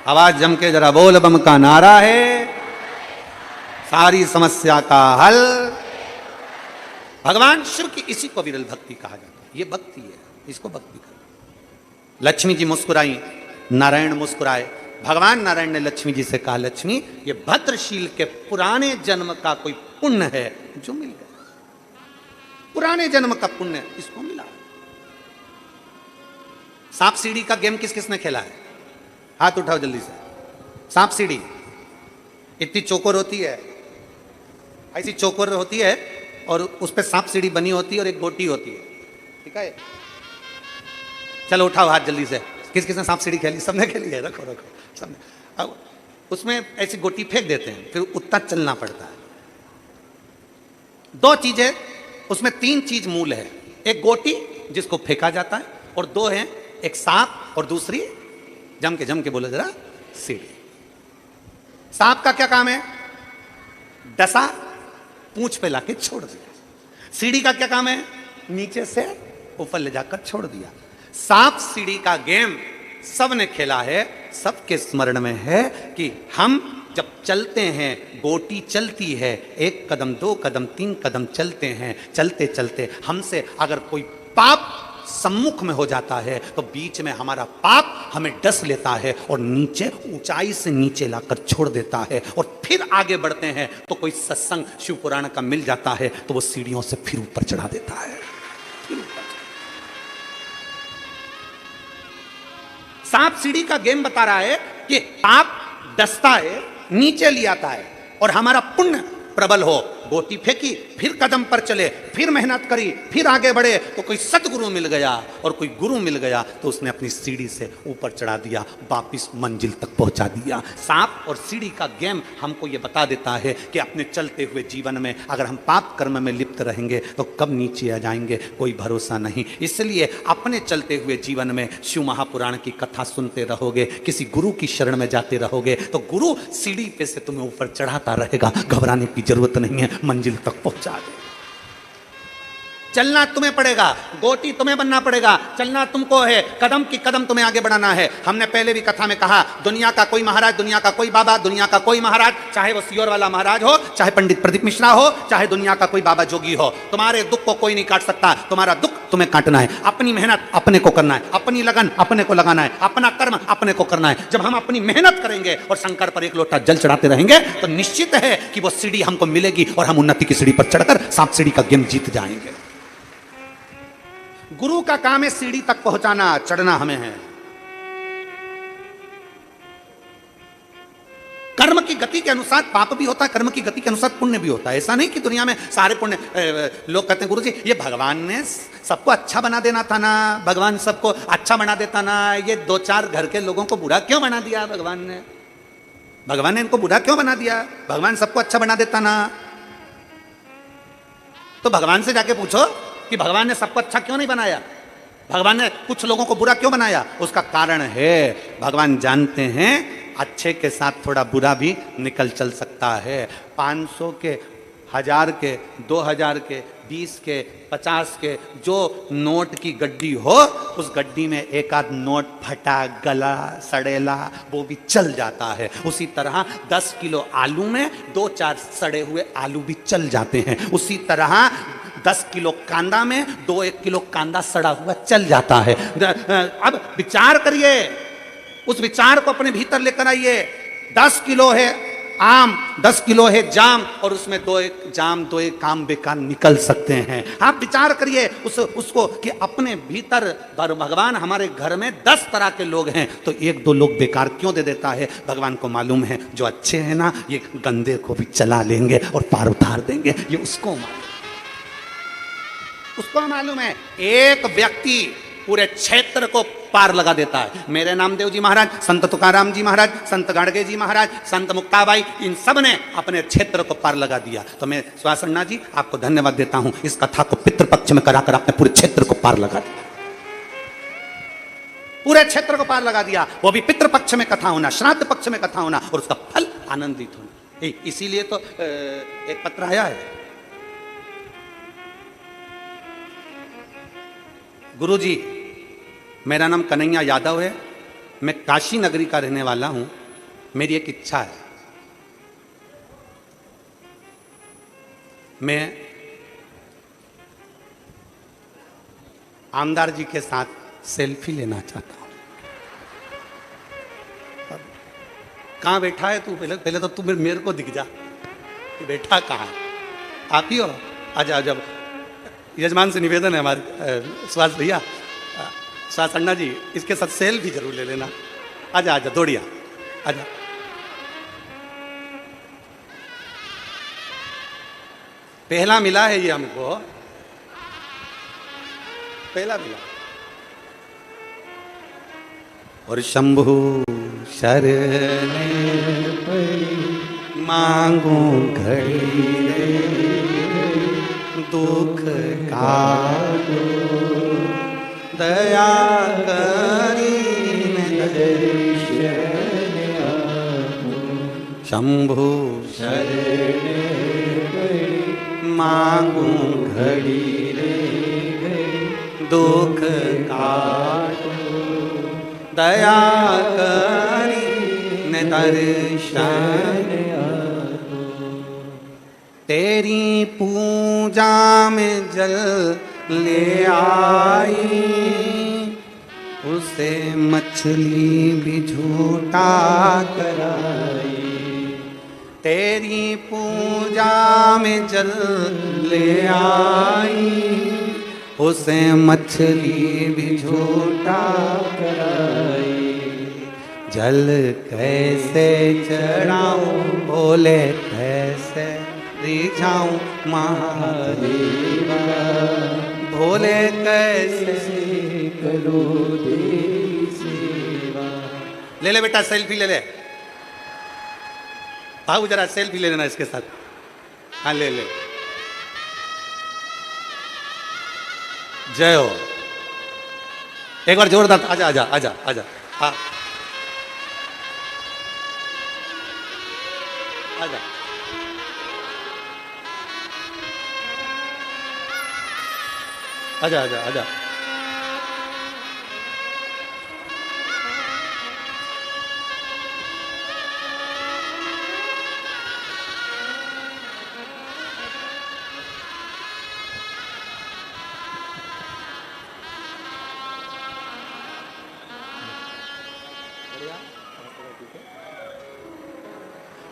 आवाज जम के जरा बोल बम का नारा है, सारी समस्या का हल। भगवान शिव की इसी को विरल भक्ति कहा जाता है। ये भक्ति है, इसको भक्ति कहते। लक्ष्मी जी मुस्कुराई, नारायण मुस्कुराए। भगवान नारायण ने लक्ष्मी जी से कहा, लक्ष्मी ये भद्रशील के पुराने जन्म का कोई पुण्य है जो मिल गया, पुराने जन्म का पुण्य इसको मिला। सांप सीढ़ी का गेम किस किसने खेला है? हाथ उठाओ जल्दी से। सांप सीढ़ी इतनी चौकोर होती है, ऐसी चौकोर होती है और उस पर सांप सीढ़ी बनी होती है और एक गोटी होती है, ठीक है? चलो उठाओ हाथ जल्दी से। किस किसने सांप सीढ़ी खेली? सबने खेली है, रखो रखो सबने। अब उसमें ऐसी गोटी फेंक देते हैं, फिर उतना चलना पड़ता है। दो चीजें उसमें, तीन चीज मूल है। एक गोटी जिसको फेंका जाता है, और दो हैं, एक सांप और दूसरी जम के बोलो जरा, सीढ़ी। सांप का क्या काम है? डसा, पूंछ पे लाके छोड़ दिया। सीढ़ी का क्या काम है? नीचे से ऊपर ले जाकर छोड़ दिया। सांप सीढ़ी का गेम सबने खेला है, सबके स्मरण में है कि हम जब चलते हैं, गोटी चलती है, 1 कदम 2 कदम 3 कदम चलते हैं, चलते चलते हमसे अगर कोई पाप सम्मुख में हो जाता है तो बीच में हमारा पाप हमें डस लेता है और नीचे, ऊंचाई से नीचे लाकर छोड़ देता है। और फिर आगे बढ़ते हैं तो कोई सत्संग शिव पुराण का मिल जाता है तो वो सीढ़ियों से फिर ऊपर चढ़ा देता है। सांप सीढ़ी का गेम बता रहा है कि पाप डसता है, नीचे ले आता है, और हमारा पुण्य प्रबल हो, गोटी फेंकी, फिर कदम पर चले, फिर मेहनत करी, फिर आगे बढ़े तो कोई सतगुरु मिल गया और कोई गुरु मिल गया तो उसने अपनी सीढ़ी से ऊपर चढ़ा दिया, वापिस मंजिल तक पहुंचा दिया। सांप और सीढ़ी का गेम हमको ये बता देता है कि अपने चलते हुए जीवन में अगर हम पाप कर्म में लिप्त रहेंगे तो कब नीचे आ जाएंगे कोई भरोसा नहीं। इसलिए अपने चलते हुए जीवन में शिव महापुराण की कथा सुनते रहोगे, किसी गुरु की शरण में जाते रहोगे तो गुरु सीढ़ी पे से तुम्हें ऊपर चढ़ाता रहेगा, घबराने की जरूरत नहीं है, मंजिल तक पहुंचा दे। चलना तुम्हें पड़ेगा, गोटी तुम्हें बनना पड़ेगा, चलना तुमको है, कदम की कदम तुम्हें आगे बढ़ाना है। हमने पहले भी कथा में कहा, दुनिया का कोई महाराज, दुनिया का कोई बाबा, दुनिया का कोई महाराज, चाहे वो सियोर वाला महाराज हो, चाहे पंडित प्रदीप मिश्रा हो, चाहे दुनिया का कोई बाबा जोगी हो, तुम्हारे दुख को कोई नहीं काट सकता। तुम्हारा दुख तुम्हें काटना है, अपनी मेहनत अपने को करना है, अपनी लगन अपने को लगाना है, अपना कर्म अपने को करना है। जब हम अपनी मेहनत करेंगे और शंकर पर एक लोटा जल चढ़ाते रहेंगे तो निश्चित है कि वो सीढ़ी हमको मिलेगी और हम उन्नति की सीढ़ी पर चढ़कर सांप सीढ़ी का गेम जीत जाएंगे। गुरु का काम है सीढ़ी तक पहुंचाना, चढ़ना हमें है। कर्म की गति के अनुसार पाप भी होता है, कर्म की गति के अनुसार पुण्य भी होता है। ऐसा नहीं कि दुनिया में सारे पुण्य, लोग कहते हैं गुरुजी ये भगवान ने सबको अच्छा बना देना था ना, भगवान सबको अच्छा बना देता ना, ये 2-4 घर के लोगों को बुरा क्यों बना दिया भगवान ने? भगवान ने इनको बुरा क्यों बना दिया? भगवान सबको अच्छा बना देता ना। तो भगवान से जाके पूछो कि भगवान ने सबको अच्छा क्यों नहीं बनाया, भगवान ने कुछ लोगों को बुरा क्यों बनाया? उसका कारण है भगवान जानते हैं अच्छे के साथ थोड़ा बुरा भी निकल चल सकता है। 500 के, 1000 के, 2000 के, 20 के, 50 के जो नोट की गड्डी हो, उस गड्डी में एक आध नोट फटा, गला, सड़ेला, वो भी चल जाता है। उसी तरह 10 किलो आलू में 2-4 सड़े हुए आलू भी चल जाते हैं। उसी तरह 10 किलो कांदा में 2-1 किलो कांदा सड़ा हुआ चल जाता है। अब विचार करिए, उस विचार को अपने भीतर लेकर आइए। 10 किलो है आम, 10 किलो है जाम, और उसमें 2-1 जाम 2-1 आम बेकार निकल सकते हैं। आप विचार करिए उसको कि अपने भीतर भगवान हमारे घर में 10 तरह के लोग हैं तो 1-2 लोग बेकार क्यों दे देता है? भगवान को मालूम है जो अच्छे हैं ना, ये गंदे को भी चला लेंगे और पार उतार देंगे। ये उसको मालूम है। एक व्यक्ति पूरे क्षेत्र को पार लगा देता है। मेरे नामदेव जी महाराज, संत तुकाराम जी महाराज, संत गाड़गे जी महाराज, संत मुक्ताबाई, इन सब ने अपने क्षेत्र को पार लगा दिया। तो मैं सुहासन्ना जी आपको धन्यवाद देता हूं, इस कथा को पितृपक्ष में कराकर आपने पूरे क्षेत्र को पार लगा दिया, पूरे क्षेत्र को पार लगा दिया। वो भी पितृपक्ष में कथा होना, श्राद्ध पक्ष में कथा होना और उसका फल आनंदित होना। इसीलिए तो एक पत्र आया है, गुरुजी मेरा नाम कन्हैया यादव है, मैं काशी नगरी का रहने वाला हूं, मेरी एक इच्छा है, मैं आमदार जी के साथ सेल्फी लेना चाहता हूं। कहां बैठा है तू? पहले तो तू मेरे को दिख जा, बैठा कहां? आप ही हो? आजा। जब यजमान से निवेदन है हमारे सुभाष भैया, सुभाष अन्ना जी, इसके साथ सेल्फी जरूर ले लेना। आजा दौड़िया, आजा। पहला मिला है ये हमको, पहला मिला। और शंभु शरणे मांगू घड़ी दुख का दया शंभु शरणे मांगू घड़ी रे घड़ी, दुख काटो दया करी न दर्शन, तेरी पूजा में जल ले आई, उसे मछली भी झूठा कराई। तेरी पूजा में जल ले आई, उसे मछली भी झूठा कराई। जल कैसे चढ़ाऊं बोले कैसे रिझाऊं महादेवा, भोले कैसे करो तेरी सेवा। ले ले बेटा सेल्फी ले ले, भाऊ जरा सेल्फी ले लेना इसके साथ। हाँ ले ले, जय हो। एक बार जोरदार, आजा आजा आजा आजा, हाँ आजा। आजा आजा आजा।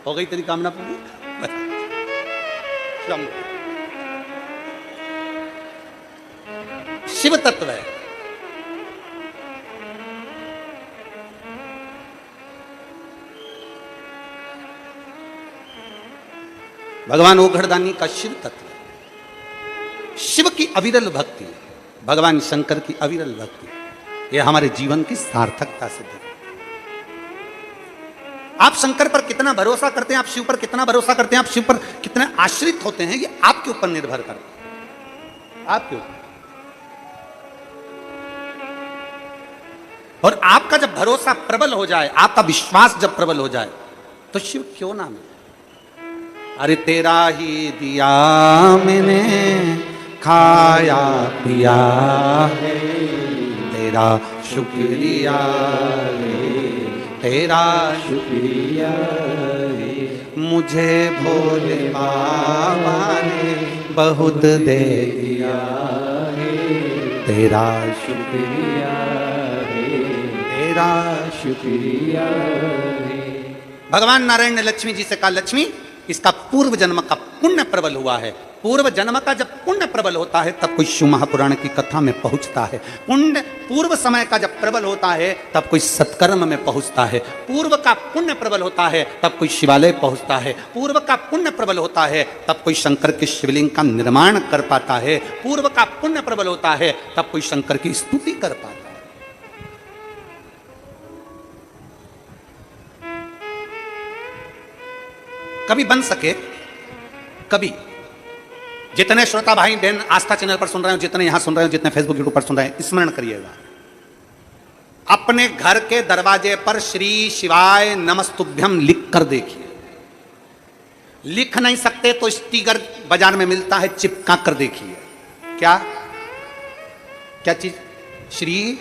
हो गई तेरी कामना पूरी। शिव तत्व है। भगवान ओघड़दानी का शिव तत्व है। शिव की अविरल भक्ति, भगवान शंकर की अविरल भक्ति, यह हमारे जीवन की सार्थकता सिद्ध है। आप शंकर पर कितना भरोसा करते हैं, आप शिव पर कितना भरोसा करते हैं, आप शिव पर कितने आश्रित होते हैं, ये आपके ऊपर निर्भर करता है, आपके ऊपर। और आपका जब भरोसा प्रबल हो जाए, आपका विश्वास जब प्रबल हो जाए, तो शिव क्यों ना मिले। अरे तेरा ही दिया मैंने खाया पिया है, तेरा शुक्रिया है, तेरा शुक्रिया है, मुझे भोले बाबा ने बहुत दे दिया है, तेरा शुक्रिया है, तेरा शुक्रिया है। भगवान नारायण ने लक्ष्मी जी से कहा, लक्ष्मी इसका पूर्व जन्म का पुण्य प्रबल हुआ है। पूर्व जन्म का जब पुण्य प्रबल होता है तब कोई शिव महापुराण की कथा में पहुंचता है। पुण्य पूर्व समय का जब प्रबल होता है तब कोई सत्कर्म में पहुंचता है। पूर्व का पुण्य प्रबल होता है तब कोई शिवालय पहुंचता है। पूर्व का पुण्य प्रबल होता है तब कोई शंकर के शिवलिंग का निर्माण कर पाता है। पूर्व का पुण्य प्रबल होता है तब कोई शंकर की स्तुति कर पाता है। कभी बन सके, कभी जितने श्रोता भाई बहन आस्था चैनल पर सुन रहे हो, जितने यहां सुन रहे हो, जितने फेसबुक यूट्यूब पर सुन रहे हैं, स्मरण करिएगा, अपने घर के दरवाजे पर श्री शिवाय नमस्तुभ्यम लिख कर देखिए। लिख नहीं सकते तो स्टिकर बाजार में मिलता है, चिपका कर देखिए। क्या क्या चीज? श्री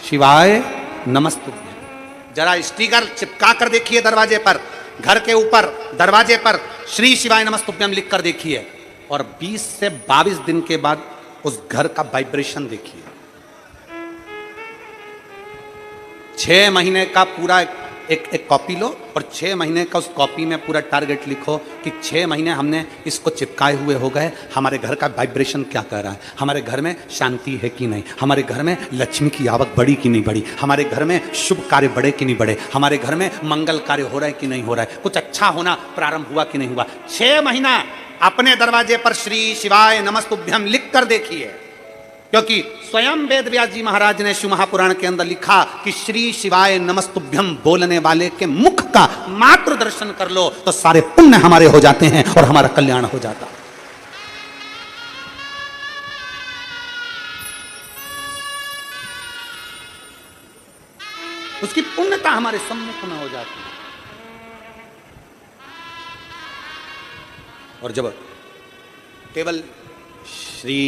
शिवाय नमस्तुभ्यम। जरा स्टिकर चिपका कर देखिए दरवाजे पर, घर के ऊपर दरवाजे पर श्री शिवाय नमस्तुभ्यम लिख कर देखिए, और 20 से 22 दिन के बाद उस घर का वाइब्रेशन देखिए। 6 महीने का पूरा एक कॉपी लो और 6 महीने का उस कॉपी में पूरा टारगेट लिखो कि 6 महीने हमने इसको चिपकाए हुए हो गए, हमारे घर का वाइब्रेशन क्या कर रहा है, हमारे घर में शांति है कि नहीं, हमारे घर में लक्ष्मी की आवक बढ़ी कि नहीं बढ़ी, हमारे घर में शुभ कार्य बढ़े कि नहीं बढ़े, हमारे घर में मंगल कार्य हो रहा है कि नहीं हो रहा है, कुछ अच्छा होना प्रारंभ हुआ कि नहीं हुआ। 6 महीना अपने दरवाजे पर श्री शिवाय नमस्तुभ्यम लिख कर देखिए, क्योंकि स्वयं वेद व्यास जी महाराज ने शिव महापुराण के अंदर लिखा कि श्री शिवाय नमस्तुभ्यम बोलने वाले के मुख का मात्र दर्शन कर लो तो सारे पुण्य हमारे हो जाते हैं और हमारा कल्याण हो जाता है। उसकी पुण्यता हमारे सम्मुख में हो जाती है। और जब केवल श्री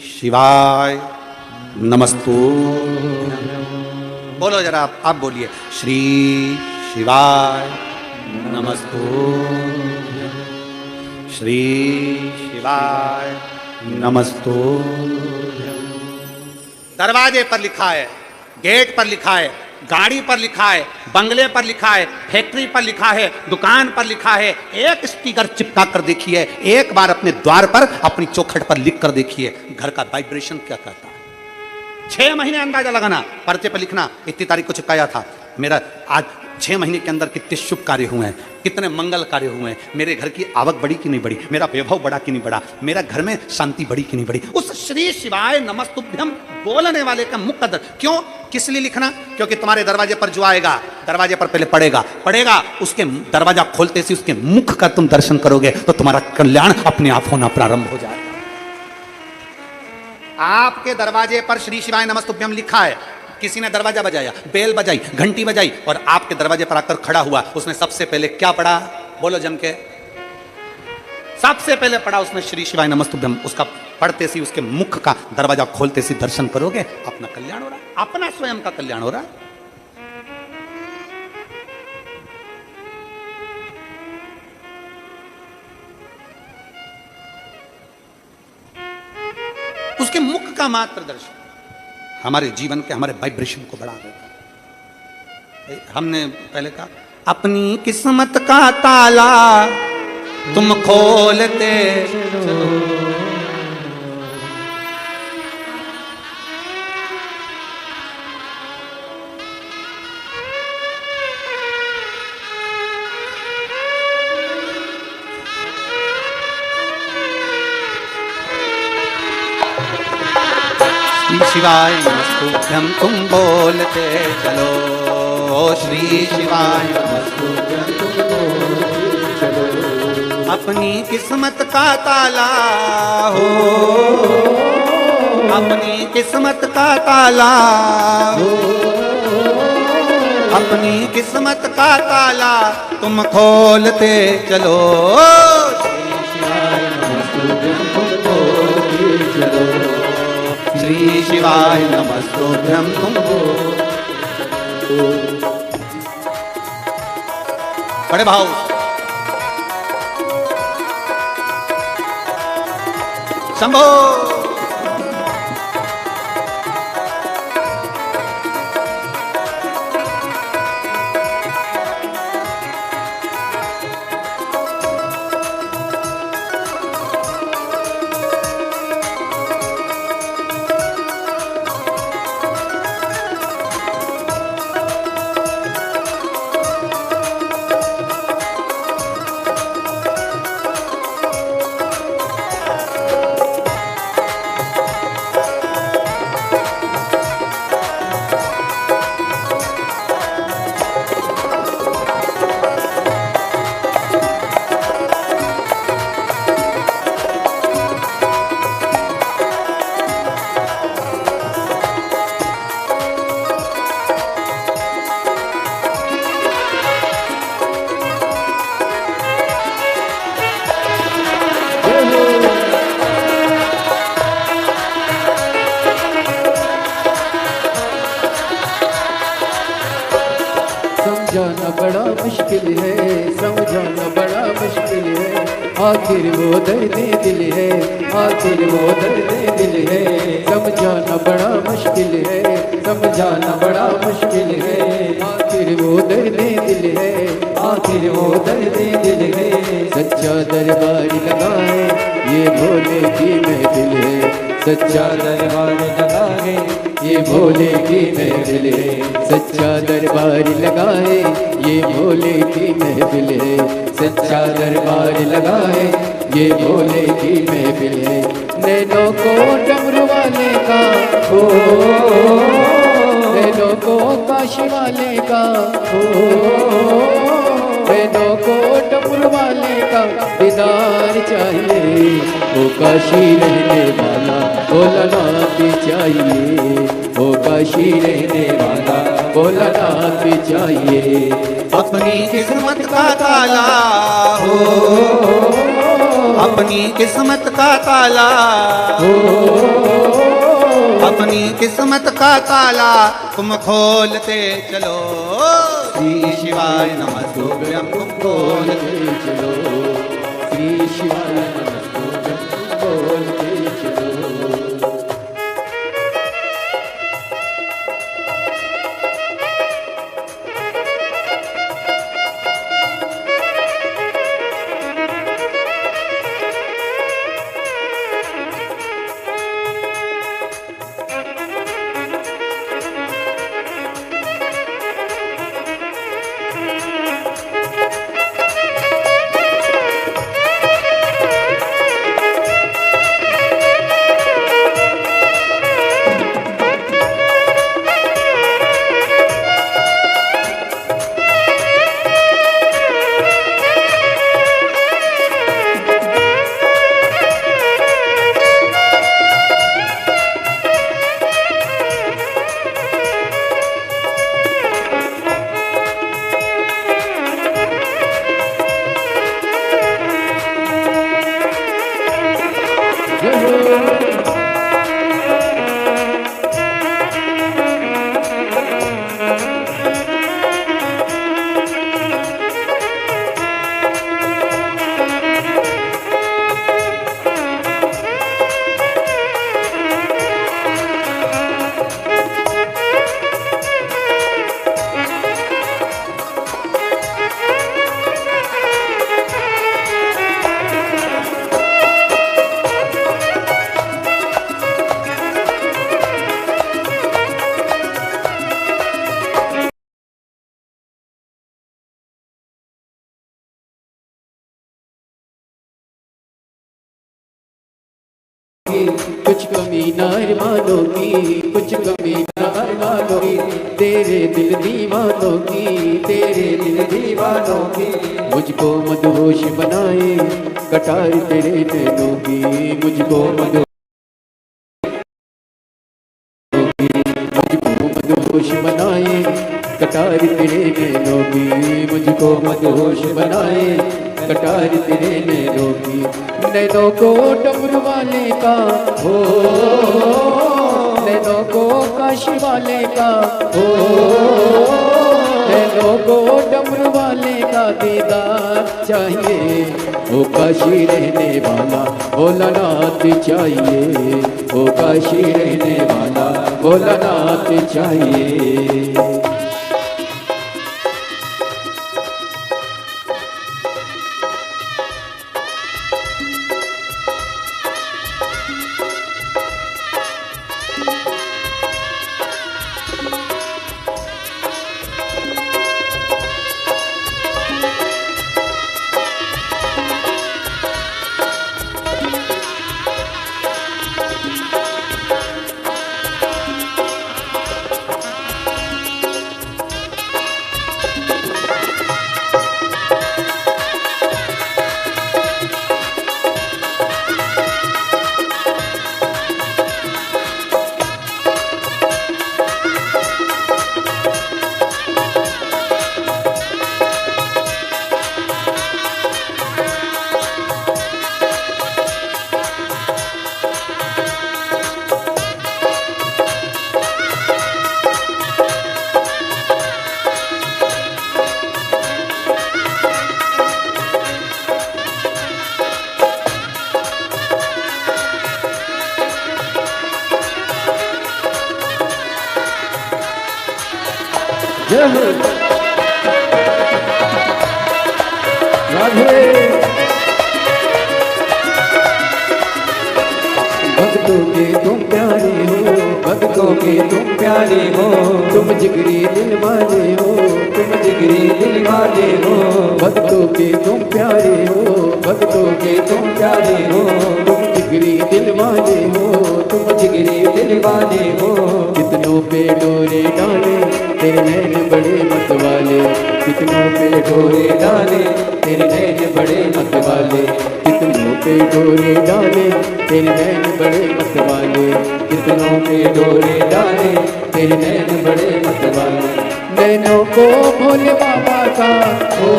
शिवाय नमस्तु, बोलो जरा आप बोलिए, श्री शिवाय नमस्तु, श्री शिवाय नमस्तु। दरवाजे पर लिखा है, गेट पर लिखा है, गाड़ी पर लिखा है, बंगले पर लिखा है, फैक्ट्री पर लिखा है, दुकान पर लिखा है, एक स्टिकर चिपका कर देखिए, एक बार अपने द्वार पर अपनी चौखट पर लिख कर देखिए, घर का वाइब्रेशन क्या कहता है। 6 महीने अंदाजा लगाना, पर्चे पर लिखना, इतनी तारीख को चिपकाया था, मेरा आज 6 महीने के अंदर कितने शुभ कार्य हुए हैं, कितने मंगल कार्य हुए हैं, मेरे घर की आवक बढ़ी कि नहीं बढ़ी, मेरा वैभव बढ़ा कि नहीं बढ़ा, मेरा घर में शांति बढ़ी कि नहीं बढ़ी। उस श्री शिवाय नमस्तुभ्यम बोलने वाले का मुख कदर क्यों, किस लिए लिखना? क्योंकि तुम्हारे दरवाजे पर जो आएगा, दरवाजे पर पहले पड़ेगा, उसके दरवाजा खोलते से उसके मुख का तुम दर्शन करोगे तो तुम्हारा कल्याण अपने आप होना प्रारंभ हो जाएगा। आपके दरवाजे पर श्री शिवाय नमस्तुभ्यम लिखा है, किसी ने दरवाजा बजाया, बेल बजाई, घंटी बजाई और आपके दरवाजे पर आकर खड़ा हुआ, उसने सबसे पहले क्या पढ़ा? बोलो जम के। सबसे पहले पढ़ा उसने श्री शिवाय नमस्तुभ्यम। उसका पढ़ते सी, उसके मुख का दरवाजा खोलते सी दर्शन करोगे, अपना कल्याण हो रहा है, अपना स्वयं का कल्याण हो रहा है। उसके मुख का मात्र दर्शन हमारे जीवन के, हमारे वाइब्रेशन को बढ़ा देता है। हमने पहले कहा, अपनी किस्मत का ताला तुम खोलते चलो, श्री शिवाय नमस्तुभ्यम तुम बोलते चलो, श्री शिवाय नमस्तुभ्यम तुम बोलते चलो, अपनी किस्मत का ताला हो, अपनी किस्मत का ताला हो, अपनी किस्मत का ताला तुम खोलते चलो, श्री शिवाय नमस्तुभ्यम तुम बोलते चलो, श्री शिवाय नमस्तुभ्यम तुम बड़े भाव शंभो। समझाना बड़ा मुश्किल है, समझाना बड़ा मुश्किल है, आखिर वो दर्द दिल है, आखिर वो दर्द दिल है, समझाना बड़ा मुश्किल है, समझाना बड़ा मुश्किल है, आखिर वो दर्द दिल है, आखिर वो दर्द दिल है, सच्चा दरबार लगा है ये भोले की महफिल है, सच्चा दरबार लगा है ये भोले की महफिल है, सच्चा दरबार लगा है ये भोले की महफिल है, सच्चा दरबार लगा है ये भोले की महफिल है। नैनों को डमरू वाले का हो, नैनों को काशी वाले का हो, नैनों को डमरू वाले का दीदार चाहिए, वो काशी रहने वाला भोलानाथ भी चाहिए, वो काशी रहने वाला भोलानाथ भी चाहिए, अपनी किस्मत का ताला हो, अपनी किस्मत का ताला, अपनी किस्मत का ताला तुम खोलते चलो। श्री शिवाय नमस्तुभ्यं तुम खोलते चलो, श्री शिवाय नमस्तुभ्यं तुम बोलते चलो। कुछ कमी नार मानो की, कुछ कमी नार मानो की, तेरे दिल दीवानों की, तेरे दिल दीवानों की। मुझको मदहोश बनाए कटार तेरे नैनों की, मुझको मदहोश बनाए कटार तेरे नैनों की, मुझको मदहोश बनाए कटार तेरे नैनों की। नैनों को डमरू वाले का हो, नैनों को काशी वाले का हो, नैनों को डमरू वाले का दीदार चाहिए। ओ काशी रहने वाला भोलानाथ चाहिए, ओ काशी रहने वाला भोलानाथ चाहिए। राधे भक्तों के तुम प्यारे हो, भक्तों के तुम प्यारे हो, तुम जिगरी दिल वाले हो, तुम जिगरी दिल वाले हो। भक्तों के तुम प्यारे हो, भक्तों के तुम प्यारे हो, तुम जिगरी दिल वाले हो, तुम जिगरी दिल वाले हो। कितनों पे डोरे डाले तेरे नैन बड़े मत वाले, कितनों पे डोरे डाले तेरे नैन बड़े मत वाले, कितनों पे डोरे डाले तेरे नैन बड़े मत वाले, कितनों पे डोरे डाले तेरे नैन बड़े मत वाले। नैनों को भोले बाबा का हो,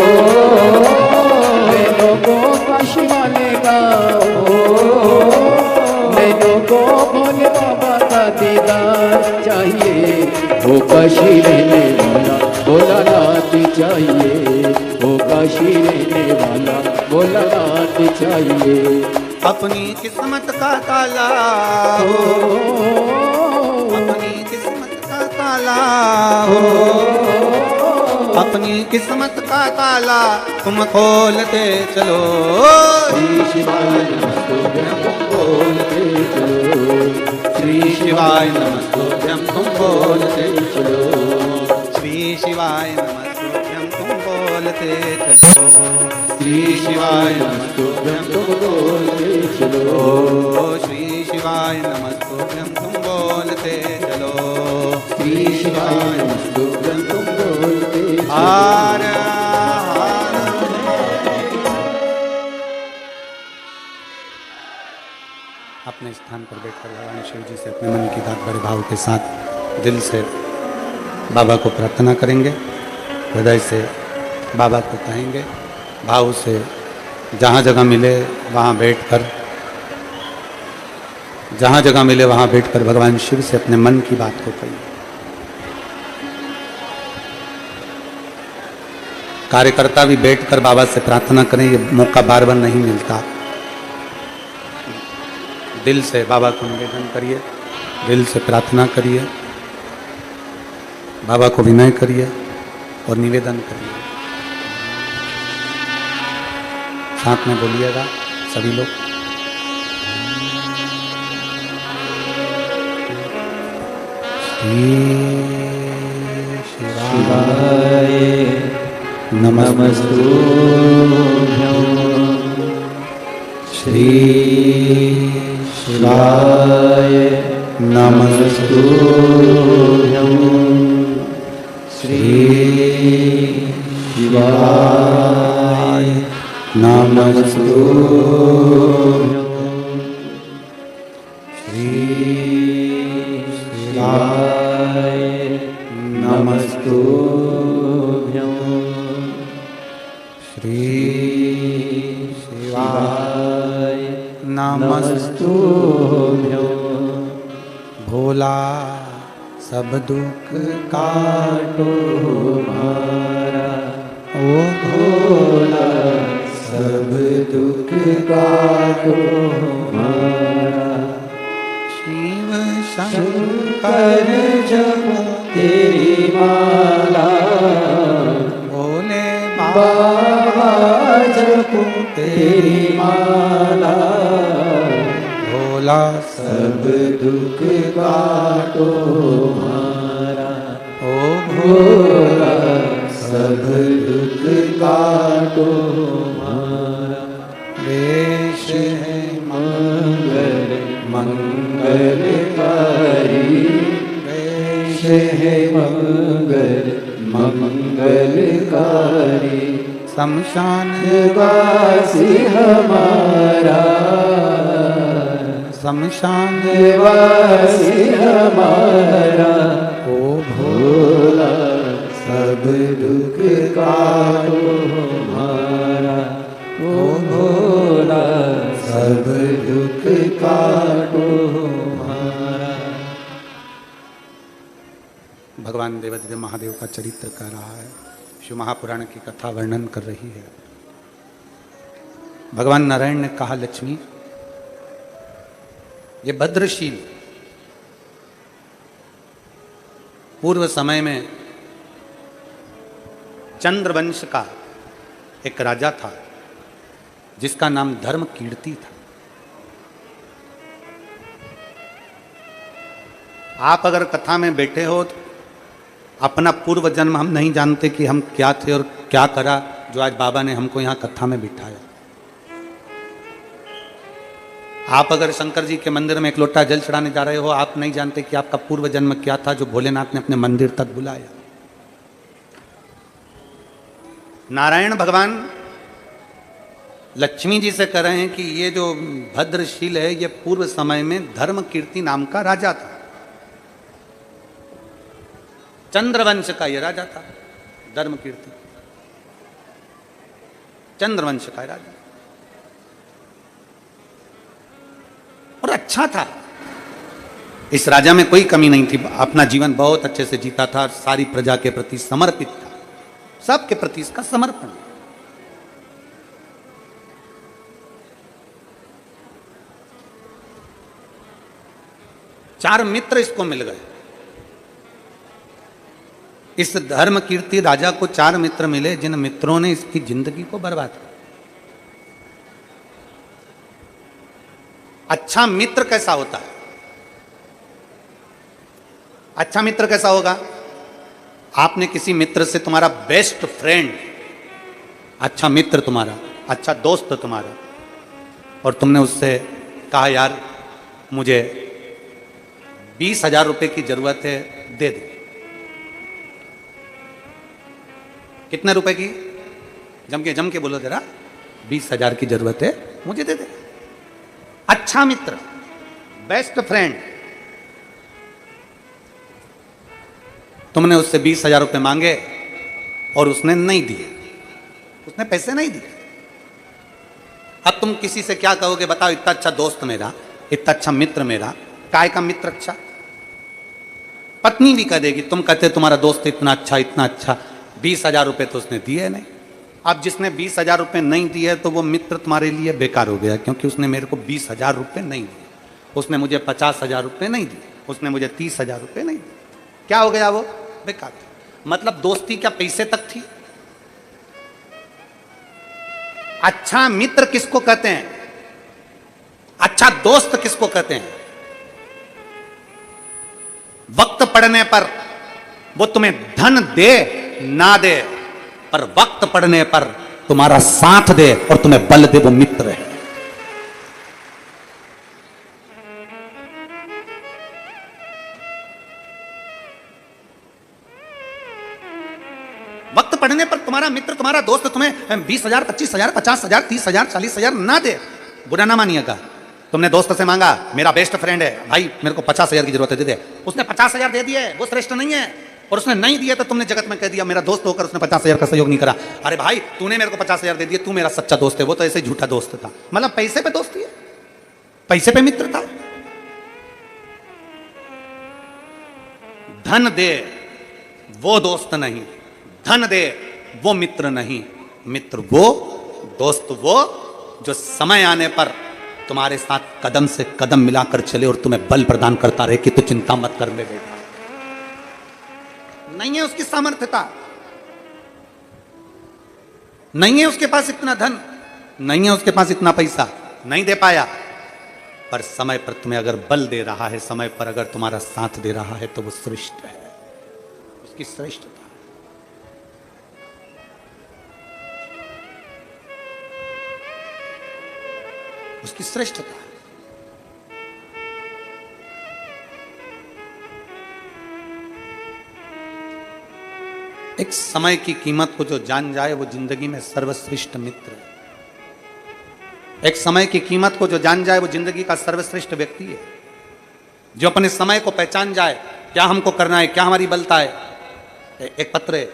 नैनों को काशी वाले का दीदार चाहिए, वो काशी रहने वाला भोलानाथ चाहिए, वो काशी रहने वाला भोलानाथ चाहिए। अपनी किस्मत का ताला हो, अपनी किस्मत का ताला हो, अपनी किस्मत का ताला तुम खोलते चलो। श्री शिवाय नमस्तुभ्यं बोलते चलो, श्री शिवाय नमस्तुभ्यं तुम बोलते चलो, श्री शिवाय नमस्तुभ्यं तुम बोलते चलो। श्री शिवाय नमस्तुभ्यं तुम बोलते चलो, श्री शिवाय नमस्तुभ्यं तुम बोलते चलो। श्री शिवाय नमस्तुभ्यं तुम बोलते चलो। हार अपने स्थान पर बैठकर भगवान शिव जी से अपने मन की बात बड़े भाव के साथ दिल से बाबा को प्रार्थना करेंगे, हृदय से बाबा को कहेंगे, भाव से जहाँ जगह मिले वहाँ बैठकर, जहाँ जगह मिले वहाँ बैठकर भगवान शिव से अपने मन की बात को कहिए। कार्यकर्ता भी बैठकर बाबा से प्रार्थना करें, ये मौका बार बार नहीं मिलता। दिल से बाबा को निवेदन करिए, दिल से प्रार्थना करिए, बाबा को विनय करिए और निवेदन करिए। साथ में बोलिएगा सभी लोग। श्री शिवाय नमस्तुभ्यं, श्री शिवाय नमस्तुभ्यं, श्री शिवाय नमस्तुभ्यं, श्री शिवाय नमस्तुभ्यं, श्री शिवाय नमस्तुभ्यं। भोला सब दुख काटो हमारा, ओ भोला सब दुख काटो हमारा। शिव शंकर जप तेरी माला, भोले बाबा जप तेरी माला। भोला सब दुख काटो हमारा, ओ भोला सब दुख काटो हमारा। वेश है मंगल मंगलकारी, वेश है मंगल मंगलकारी। शमशान वासी हमारा, शमशान वासी हमारा। ओ भोला सब दुख काटो हमारा, ओ भोला सब दुख काटो हमारा। भगवान देवादिदेव महादेव का चरित्र कर रहा है, शिव महापुराण की कथा वर्णन कर रही है। भगवान नारायण ने कहा, लक्ष्मी ये भद्रशील पूर्व समय में चंद्रवंश का एक राजा था जिसका नाम धर्म कीर्ति था। आप अगर कथा में बैठे हो तो अपना पूर्व जन्म हम नहीं जानते कि हम क्या थे और क्या करा जो आज बाबा ने हमको यहाँ कथा में बिठाया। आप अगर शंकर जी के मंदिर में एक लोटा जल चढ़ाने जा रहे हो, आप नहीं जानते कि आपका पूर्व जन्म क्या था जो भोलेनाथ ने अपने मंदिर तक बुलाया। नारायण भगवान लक्ष्मी जी से कह रहे हैं कि ये जो भद्रशील है ये पूर्व समय में धर्म कीर्ति नाम का राजा था, चंद्रवंश का ये राजा था। धर्म कीर्ति चंद्रवंश का राजा, और अच्छा था, इस राजा में कोई कमी नहीं थी, अपना जीवन बहुत अच्छे से जीता था, सारी प्रजा के प्रति समर्पित था, सबके प्रति इसका समर्पण। चार मित्र इसको मिल गए। इस धर्म कीर्ति राजा को चार मित्र मिले, जिन मित्रों ने इसकी जिंदगी को बर्बाद किया। अच्छा मित्र कैसा होता है? अच्छा मित्र कैसा होगा? आपने किसी मित्र से, तुम्हारा बेस्ट फ्रेंड, अच्छा मित्र तुम्हारा, अच्छा दोस्त तुम्हारा, और तुमने उससे कहा यार मुझे 20,000 रुपए की जरूरत है, दे दे। कितने रुपए की? जम के बोलो जरा। 20,000 की जरूरत है, मुझे दे दे। अच्छा मित्र, बेस्ट फ्रेंड, तुमने उससे 20,000 रुपए मांगे और उसने नहीं दिए, उसने पैसे नहीं दिए। अब तुम किसी से क्या कहोगे? बताओ, इतना अच्छा दोस्त मेरा, इतना अच्छा मित्र मेरा, काय का मित्र अच्छा? पत्नी भी कह देगी, तुम कहते तुम्हारा दोस्त इतना अच्छा, 20,000 रुपए तो उसने दिए नहीं। अब जिसने 20,000 रुपए नहीं दिए तो वो मित्र तुम्हारे लिए बेकार हो गया, क्योंकि उसने मेरे को 20,000 रुपए नहीं दिए, उसने मुझे 50,000 रुपए नहीं दिए, उसने मुझे 30,000 रुपए नहीं दिए। क्या हो गया? वो बेकार। मतलब दोस्ती क्या पैसे तक थी? अच्छा मित्र किसको कहते हैं? अच्छा दोस्त किसको कहते हैं? वक्त पड़ने पर वो तुम्हें धन दे ना दे, पर वक्त पड़ने पर तुम्हारा साथ दे और तुम्हें बल दे, वो मित्र है। वक्त पड़ने पर तुम्हारा मित्र, तुम्हारा दोस्त तुम्हें 20,000, 25,000, 50,000, 30,000, 40,000 ना दे, बुरा ना मानिएगा। तुमने दोस्त से मांगा, मेरा बेस्ट फ्रेंड है भाई, मेरे को 50,000 की जरूरत है, दे दे। उसने 50,000 दे दिए, वो श्रेष्ठ नहीं है। और उसने नहीं दिया तो तुमने जगत में कह दिया, मेरा दोस्त होकर उसने 50,000 का सहयोग नहीं करा। अरे भाई, तूने मेरे को 50,000 दे दिए, तू मेरा सच्चा दोस्त है, वो तो ऐसे ही झूठा दोस्त था। मतलब पैसे पे दोस्ती है, पैसे पे मित्र था। धन दे वो दोस्त नहीं, धन दे वो मित्र नहीं। मित्र वो, दोस्त वो जो समय आने पर तुम्हारे साथ कदम से कदम मिलाकर चले और तुम्हें बल प्रदान करता रहे कि तू चिंता मत कर ले बेटा। नहीं है उसकी सामर्थ्यता, नहीं है उसके पास इतना धन, नहीं है उसके पास इतना पैसा, नहीं दे पाया, पर समय पर तुम्हें अगर बल दे रहा है, समय पर अगर तुम्हारा साथ दे रहा है, तो वो श्रेष्ठ है, उसकी श्रेष्ठता। उसकी श्रेष्ठता। एक समय की कीमत को जो जान जाए वो जिंदगी में सर्वश्रेष्ठ मित्र है। एक समय की कीमत को जो जान जाए वो जिंदगी का सर्वश्रेष्ठ व्यक्ति है। जो अपने समय को पहचान जाए, क्या हमको करना है, क्या हमारी बलता है। एक पत्र है,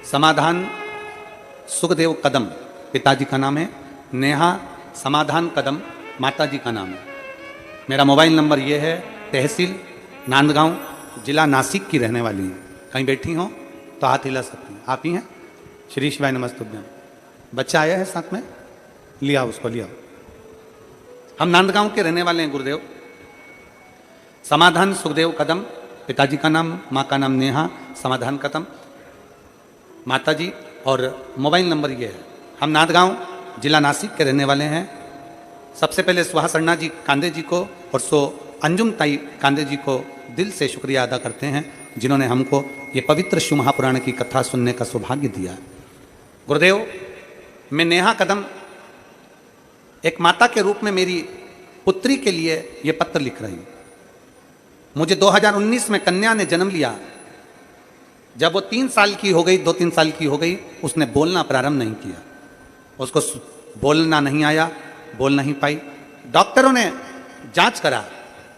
समाधान सुखदेव कदम पिताजी का नाम है, नेहा समाधान कदम माताजी का नाम है। मेरा मोबाइल नंबर ये है। तहसील नांदगांव, जिला नासिक की रहने वाली हैं। कहीं बैठी हो तो हाथ हिला सकती हैं। आप ही हैं? श्री शिवाय नमस्तुभ्यम। बच्चा आया है साथ में, लिया उसको, लिया। हम नांदगांव के रहने वाले हैं गुरुदेव। समाधान सुखदेव कदम पिताजी का नाम, माँ का नाम नेहा समाधान कदम माताजी, और मोबाइल नंबर ये है। हम नांदगांव जिला नासिक के रहने वाले हैं। सबसे पहले सुहासन्ना जी कांदे जी को और अंजुम ताई कांदे जी को दिल से शुक्रिया अदा करते हैं, जिन्होंने हमको ये पवित्र शिव महापुराण की कथा सुनने का सौभाग्य दिया। गुरुदेव, मैं नेहा कदम एक माता के रूप में मेरी पुत्री के लिए ये पत्र लिख रही हूँ। मुझे 2019 में कन्या ने जन्म लिया। जब वो 3 साल की हो गई, 2-3 साल की हो गई, उसने बोलना प्रारंभ नहीं किया। उसको बोलना नहीं आया, बोल नहीं पाई। डॉक्टरों ने जांच करा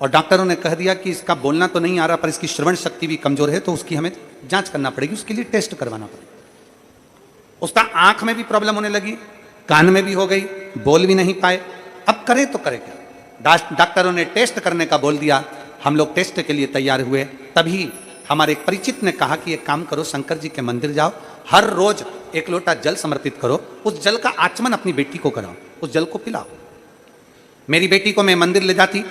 और डॉक्टरों ने कह दिया कि इसका बोलना तो नहीं आ रहा, पर इसकी श्रवण शक्ति भी कमजोर है, तो उसकी हमें जांच करना पड़ेगी, उसके लिए टेस्ट करवाना पड़ेगा। उसका आंख में भी प्रॉब्लम होने लगी, कान में भी हो गई, बोल भी नहीं पाए। अब करें तो करें क्या? डॉक्टरों ने टेस्ट करने का बोल दिया। हम लोग टेस्ट के लिए तैयार हुए। तभी हमारे एक परिचित ने कहा कि एक काम करो, शंकर जी के मंदिर जाओ, हर रोज 1 लोटा जल समर्पित करो, उस जल का आचमन अपनी बेटी को कराओ, उस जल को पिलाओ। मेरी बेटी को मैं मंदिर ले जाती,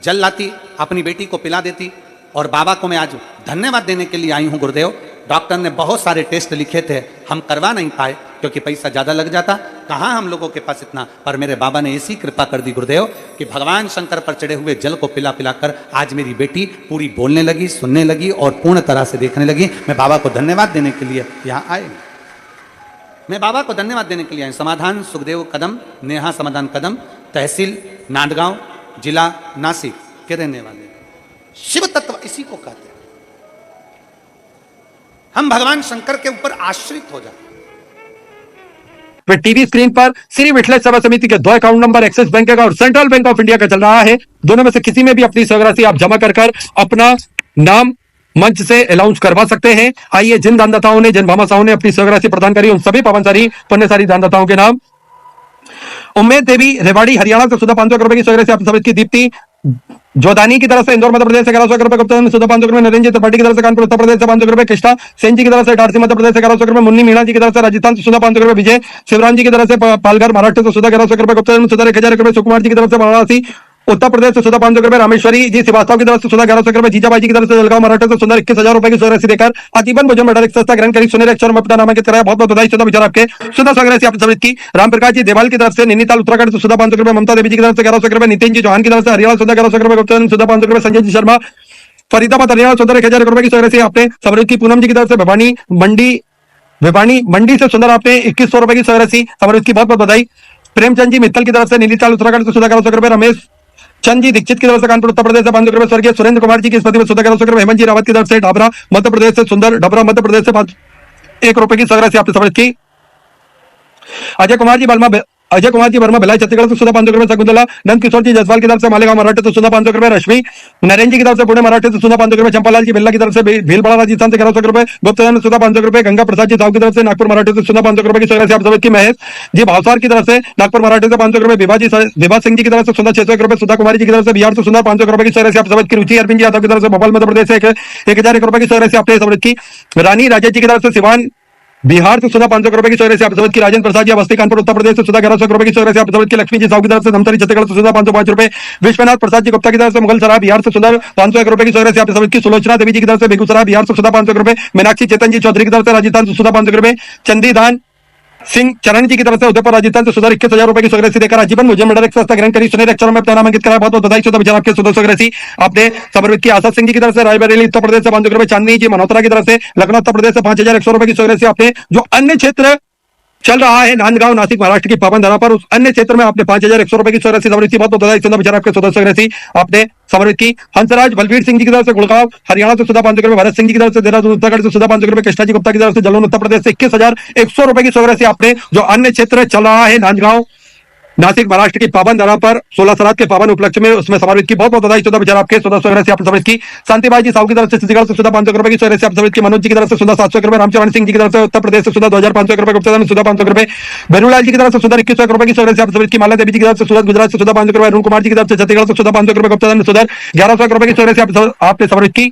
जल लाती, अपनी बेटी को पिला देती। और बाबा को मैं आज धन्यवाद देने के लिए आई हूँ गुरुदेव। डॉक्टर ने बहुत सारे टेस्ट लिखे थे, हम करवा नहीं पाए क्योंकि पैसा ज़्यादा लग जाता, कहाँ हम लोगों के पास इतना। पर मेरे बाबा ने ऐसी कृपा कर दी गुरुदेव कि भगवान शंकर पर चढ़े हुए जल को पिला पिला कर आज मेरी बेटी पूरी बोलने लगी, सुनने लगी और पूर्ण तरह से देखने लगी। मैं बाबा को धन्यवाद देने के लिए यहाँ आए। मैं बाबा को धन्यवाद देने के लिए आए। समाधान सुखदेव कदम, नेहा समाधान कदम, तहसील नांदगांव, जिला नासिक के रहने वाले। शिव तत्व इसी को कहते हैं। हम भगवान शंकर के ऊपर आश्रित हो जाते। वे टीवी स्क्रीन पर श्री विठलेश सेवा समिति के 2 अकाउंट नंबर एक्सिस बैंक का और सेंट्रल बैंक ऑफ इंडिया का चल रहा है। दोनों में से किसी में भी अपनी स्वराशि आप जमा कर अपना नाम मंच से अनाउंस करवा सकते हैं। आइए, जिन दानदाताओं ने, जिन भामाशाहों ने अपनी स्वराशि प्रदान करी, उन सभी पावनसारी पुण्यसारी दानदाताओं के नाम: उम्मेद देवी रेवाड़ी हरियाणा से सुधा 500 रुपए की स्वराशि आप समिति की। दीप्ति जोदानी की तरफ से इंदौर मध्य प्रदेश से 1100 रुपए, गुप्ता सुधा 500 रुपए, नरेंद्र त्रिपाठी की तरफ से कानपुर उत्तर प्रदेश से 500 रुपए, कृष्णा सेन जी की तरफ से इटारसी मध्य प्रदेश से 1100 रुपए, मुन्नी मीणा जी की तरफ से राजस्थान से सुधा 500 रुपए, विजय शिवराम जी की तरफ से पालघर महाराष्ट्र से सुधा 1100 रुपए, गुप्ता सुधा 1000 रुपए, सुकुमार जी की तरफ से वाराणसी उत्तर प्रदेश से सुधा 500 रुपए, रामेश्वरी जी श्रीवास्तव की तरफ से सुधा 1100 रुपए, जीजाबाई जी की तरफ से जलगांव महाराष्ट्र से सुधा 21,000 रुपए की स्वराशि देकर आजीवन भोजन मंडल संस्था ग्रहण करी। सुनील अक्षर में अपना नामांकित कराया। बहुत बहुत बधाई। सुधा विचार आपके। सुधा स्वराशि आप समिति की रामप्रकाश जी देवाल की तरफ से नैनीताल उत्तराखंड से सुधा 500 रुपए, ममता देवी जी की तरफ से 1100 रुपए, नितिन जी चौहान की तरफ से हरियाणा सुधा 1100 रुपए, गुप्ता सुधा 500 रुपए, संजय जी शर्मा फरीदाबाद हरियाणा सुधा 1000 रुपए की स्वराशि आपने समृद्ध की। पूनम जी की तरफ से भिवानी मंडी से सुंदर आपने 2100 रुपए की स्वराशि समृद्ध की। बहुत बहुत बधाई। प्रेमचंद जी मित्तल की तरफ से नीलीताल उत्तराखंड से सुधा 1100 रुपए, रमेश चंद जी दीक्षित की तरफ से कानपुर उत्तर प्रदेश से 500 रुपए, स्वर्गीय सुरेंद्र कुमार जी की स्मृति में सुधा 1100 रुपए, हेमंत जी रावत की तरफ से ढाबरा मध्य प्रदेश से सुंदर ढाबरा मध्य प्रदेश से 1 रुपए की स्वराशि आपने समृद्ध की। अजय कुमार जी वर्मा भिलाई छत्तीसगढ़ से सुधा 500 रुपए, शकुंतला नंद किशोर जी जसवाल की तरफ से मालेगांव महाराष्ट्र से सुधा 500 रुपए, रश्मि नरेंद्र जी की तरफ से पुणे महाराष्ट्र से सुधा 500 रुपए, चंपालाल जी बिल्ला की तरफ से भीलवाड़ा राजस्थान से 1100 रुपए, गुप्ता ने सुधा 500 रुपए, गंगा प्रसाद जी साहू की तरफ से नागपुर महाराष्ट्र से सुधा 500 रुपए की स्वराशि आप समिति की। महेश जी भावसार की तरफ से नागपुर महाराष्ट्र से 500 रुपए, विभा सिंह जी की तरफ से सुधा 600 रुपए, सुधा कुमारी जी की तरफ से बिहार से सुधा 500 रुपए की स्वराशि आप समिति की। रुचि अरविंद जी यादव की तरफ से भोपाल मध्य प्रदेश से 1001 रुपए की स्वराशि आपने समिति की। रानी राजेश जी की तरफ से सिवान बिहार से सुधा 500 रुपए की स्वराशि आप समिति की। राजेंद्र प्रसाद जी अवस्थी कानपुर उत्तर प्रदेश से सुधा 1100 रुपए की स्वराशि आप समिति की। लक्ष्मी जी साहू की तरफ से धमतरी छत्तीसगढ़ से सुधा 505 रुपए, विश्वनाथ प्रसाद जी गुप्ता की तरफ से मुगल सराय बिहार से सुधा 501 रुपए की स्वराशि आप समिति की। सुलोचना देवी जी की तरफ से बेगूसराय बिहार से सुधा 500 रुपए, मीनाक्षी चेतन जी चौधरी की तरफ से राजस्थान से सुधा 500 रुपए, चंदीदान सिंह चरण जी की तरफ से उदयपुर राजस्थान से सुधा 21,000 रुपए की स्वराशि देकर आजीवन भोजन मंडल संस्था ग्रहण करी। सुनील अक्षरों में अपना नामांकित कराया। बहुत बहुत बधाई। सुधा विचार आपके। सुधा स्वराशि आपने समर्पित की। आशा सिंह जी की तरफ से रायबरेली उत्तर प्रदेश से 500 रुपए, चांदनी जी मल्होत्रा की तरफ से लखनऊ उत्तर प्रदेश से 5100 रुपए की स्वराशि आपने। जो अन्य क्षेत्र चल रहा है नांदगांव नासिक महाराष्ट्र की पावन धरा पर, उस अन्य क्षेत्र में आपने 5100 रुपए की स्वराशि समर्पित की। बहुत बहुत बधाई। सुधा विचार आपके। सुधा स्वराशि आपने समर्पित की। हंसराज बलवीर सिंह जी की तरफ से गुड़गांव हरियाणा से सुधा 500 रुपए, भरत सिंह जी की तरफ से देहरादून उत्तराखंड से सुधा 500 रुपए, कृष्णा जी गुप्ता की तरफ से जलौन उत्तर प्रदेश से 21,100 रुपए की स्वराशि आपने। जो अन्य क्षेत्र चल रहा है नांदगांव नासिक महाराष्ट्र की पावन धरा पर 16 श्राद्ध के पावन उपलक्ष्य में, उसमें समर्पित की। बहुत बहुत बधाई। सुधा विचार आपके। सुधा स्वराशि आपने समर्पित की। शांतिबाई जी साहू की तरफ से छत्तीसगढ़ से सुधा 500 रुपए की स्वराशि आप समर्पित की। मनोज जी की तरफ से सुधा 700 रुपए, रामचरण सिंह जी की तरफ से उत्तर प्रदेश से सुधा 2500 रुपए, गुप्ता ने सुधा 500 रुपए, बेरूलाल जी की तरफ से सुधा 2100 रुपए की स्वराशि आप समर्पित की। माला देवी जी की तरफ से सूरत गुजरात से सुधा 500 रुपए, अरुण कुमार जी की तरफ से छत्तीसगढ़ से सुधा 500 रुपए, गुप्ता ने सुधा 1100 रुपए की स्वराशि आपने समर्पित की।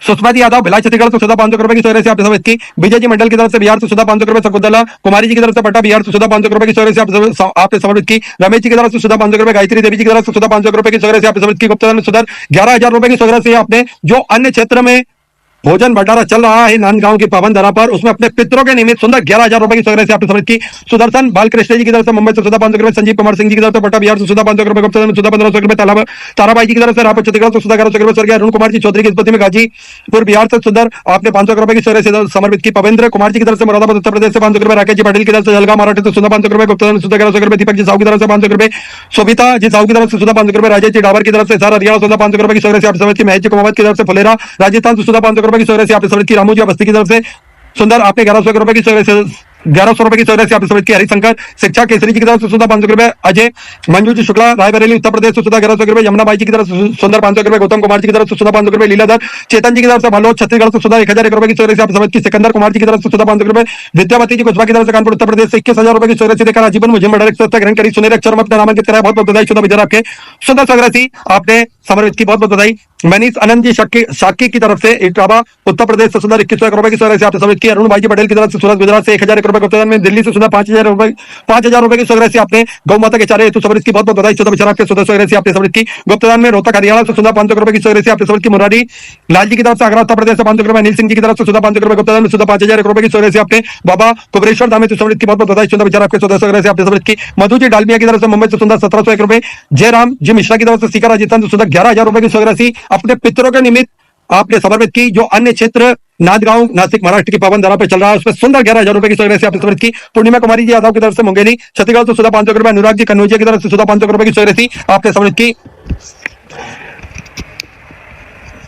सुषमा जी यादव भिलाई छत्तीसगढ़ से सुधा 500 रुपए की स्वराशि आपने समर्पित की। विजय जी मंडल की तरफ से बिहार से सुधा 500 रुपए, शकुंतला कुमारी जी की तरफ से पट्टा बिहार से सुधा 500 रुपए की स्वराशि आपने समर्पित की। रमेश जी की तरफ से सुधा 500 रुपए, गायत्री देवी जी की तरफ से सुधा 500 रुपए की स्वराशि आपने समर्पित की। गुप्ता ने सुधा 11,000 रुपए की स्वराशि आपने। जो अन्य क्षेत्र में भोजन भंडारा चल रहा है नांदगांव की पावन धरा पर, उसमें अपने पितरों के निमित्त सुंदर 11,000 रुपए की स्वराशि आपने समर्पित की। सुदर्शन बालकृष्ण जी की तरफ से मुंबई से सुधा 500 रुपए, संजीव कुमार सिंह जी की तरफ से पट्टा बिहार से सुधा 500 रुपए, गुप्ता ने सुधा 1500 रुपए, ताराबाई जी की तरफ से रायपुर छत्तीसगढ़ से सुधा 1100 रुपए, स्वर्गीय अरुण कुमार जी चौधरी की स्मृति में गाजीपुर बिहार से सुंदर आपने 500 रुपए की स्वराशि समर्पित की। पविंद्र कुमार जी की तरफ से मुरादाबाद उत्तर प्रदेश से 500 रुपए, राकेश जी पाटिल की तरफ से जलगांव महाराष्ट्र से सुधा 500 रुपए, गुप्ता ने सुधा 1100 रुपए, दीपक जी साहू की तरफ से 500 रुपए, शोभिता जी साहू की तरफ से सुधा 500 रुपए, राजेश जी डाबर की तरफ से सारा हरियाणा सुधा 500 रुपए की स्वराशि आपने समर्पित की। महेश जी कुमावत की तरफ से फुलेरा राजस्थान से सुधा 500 रुपए की स्वराशि आपने समर्पित की। रामू जी अवस्थी की तरफ से सुंदर आपने 1100 रुपए की स्वराशि ₹1100 की सौ आप समझ की हरिशंकर शिक्षा केसरी जी की तरफ से सुधा ₹500, अजय मंजू जी शुक्ला रायबरेली उत्तर प्रदेश से सुधा ₹1100, यमुना बाई जी की तरफ से सुंदर ₹500, गौतम कुमार जी की तरफ से सुधा ₹500, लीलाधर चेतन जी की तरफ से भलोद छत्तीसगढ़ से सुधा ₹1001 की सौ आप समझ की सिकंदर कुमार जी की तरफ से सुधा ₹500, विद्यावती जी कुशवा की तरफ से कानपुर उत्तर प्रदेश से ₹21,000 की सौ देकर आजीवन मुझे मेडल ग्रहण करी। सुनहरे अक्षर में अपना नामांकित कराया, बहुत बहुत बधाई सुधा विजय आपके सुंदर सौ आपने समर्पित की, बहुत बहुत बधाई। मनीष आनंद जी शाकी की तरफ से इटावा उत्तर प्रदेश से सुंदर ₹21,000 की सौ आपने समर्पित की। अरुण भाई जी पटेल की तरफ से सूरत गुजरात से ₹1,001 गुप्तादान में, दिल्ली से सुधा ₹5,000 की सौ आपने गौ माता के चारे हेतु समर्पित की, बहुत बहुत बधाई सुधा विचार आपके सुधा सौ आपने समर्पित की। गुप्तादान में रोहतक हरियाणा से सुधा ₹500 की सौ आपने समर्पित की। मुरारी लाल जी की तरफ से आगरा उत्तर प्रदेश से ₹500, अनिल सिंह जी की तरफ से सुधा ₹500 गुप्तादान में, सुधा ₹5,000 की सौ आपने बाबा कुबरेश्वर धाम से समर्पित की, बहुत बहुत बधाई सुधा विचार आपके सुधा सौ आपने समर्पित की। मधु जी डालमिया की तरफ से मुंबई से सुंदर ₹1,701, जयराम जी मिश्रा की तरफ से सीकर राजस्थान से सुधा ₹11,000 की सौ अपने पितरों के निमित्त आपने समर्पित की। जो अन्य क्षेत्र नांदगांव नासिक महाराष्ट्र की पावन धरा पर चल रहा है उसमें सुंदर ₹11,000 की सौ आपने समर्पित की। पूर्णिमा कुमारी जी यादव की तरफ से मुंगेली छत्तीसगढ़ से सुधा ₹500, अनुराग जी कन्नौजिया की तरफ से सुधा ₹500 की सौ आपने समर्पित की।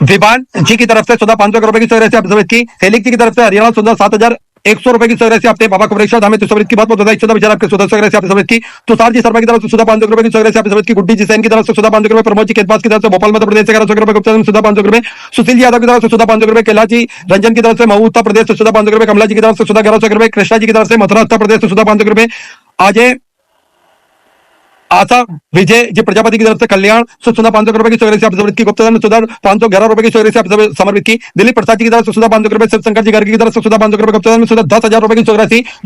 विवान जी की तरफ से सुधा ₹500 की सौ आपने समर्पित की। हेलिक जी की तरफ से हरियाणा सुधा ₹7,100 की सौ आपने बाबा कुबरेश्वर धाम में समर्पित की, बहुत बहुत बधाई सुधा विचार आपके सुधा सौ आपने समर्पित की। तुषार जी शर्मा की तरफ से सुधा ₹500 की सौ आपने समर्पित की। गुड्डी जी सैन की तरफ से सुधा ₹500, प्रमोद जी केतवास की तरफ से भोपाल मध्य प्रदेश से ₹1100 गुप्ता सुधा ₹500, सुशील जी यादव की तरफ से सुधा ₹500, कैलाश जी रंजन की तरफ से मऊ उत्तर प्रदेश से सुधा ₹500, कमला जी की तरफ से सुधा ₹1100, कृष्णा जी की तरफ से मथुरा उत्तर प्रदेश से सुधा ₹500, अजय आशा विजय जी प्रजापति की तरफ से कल्याण से सुधा ₹500 की सौ आपने समर्पित की। गुप्तादान में सुधा ₹511 की सौ आपने समर्पित की। दिलीप प्रसाद जी की तरफ से सुधा ₹500, शिवशंकर जी गर्ग की तरफ से सुधा ₹500, गुप्तादान में सुधा ₹10,000 की सौ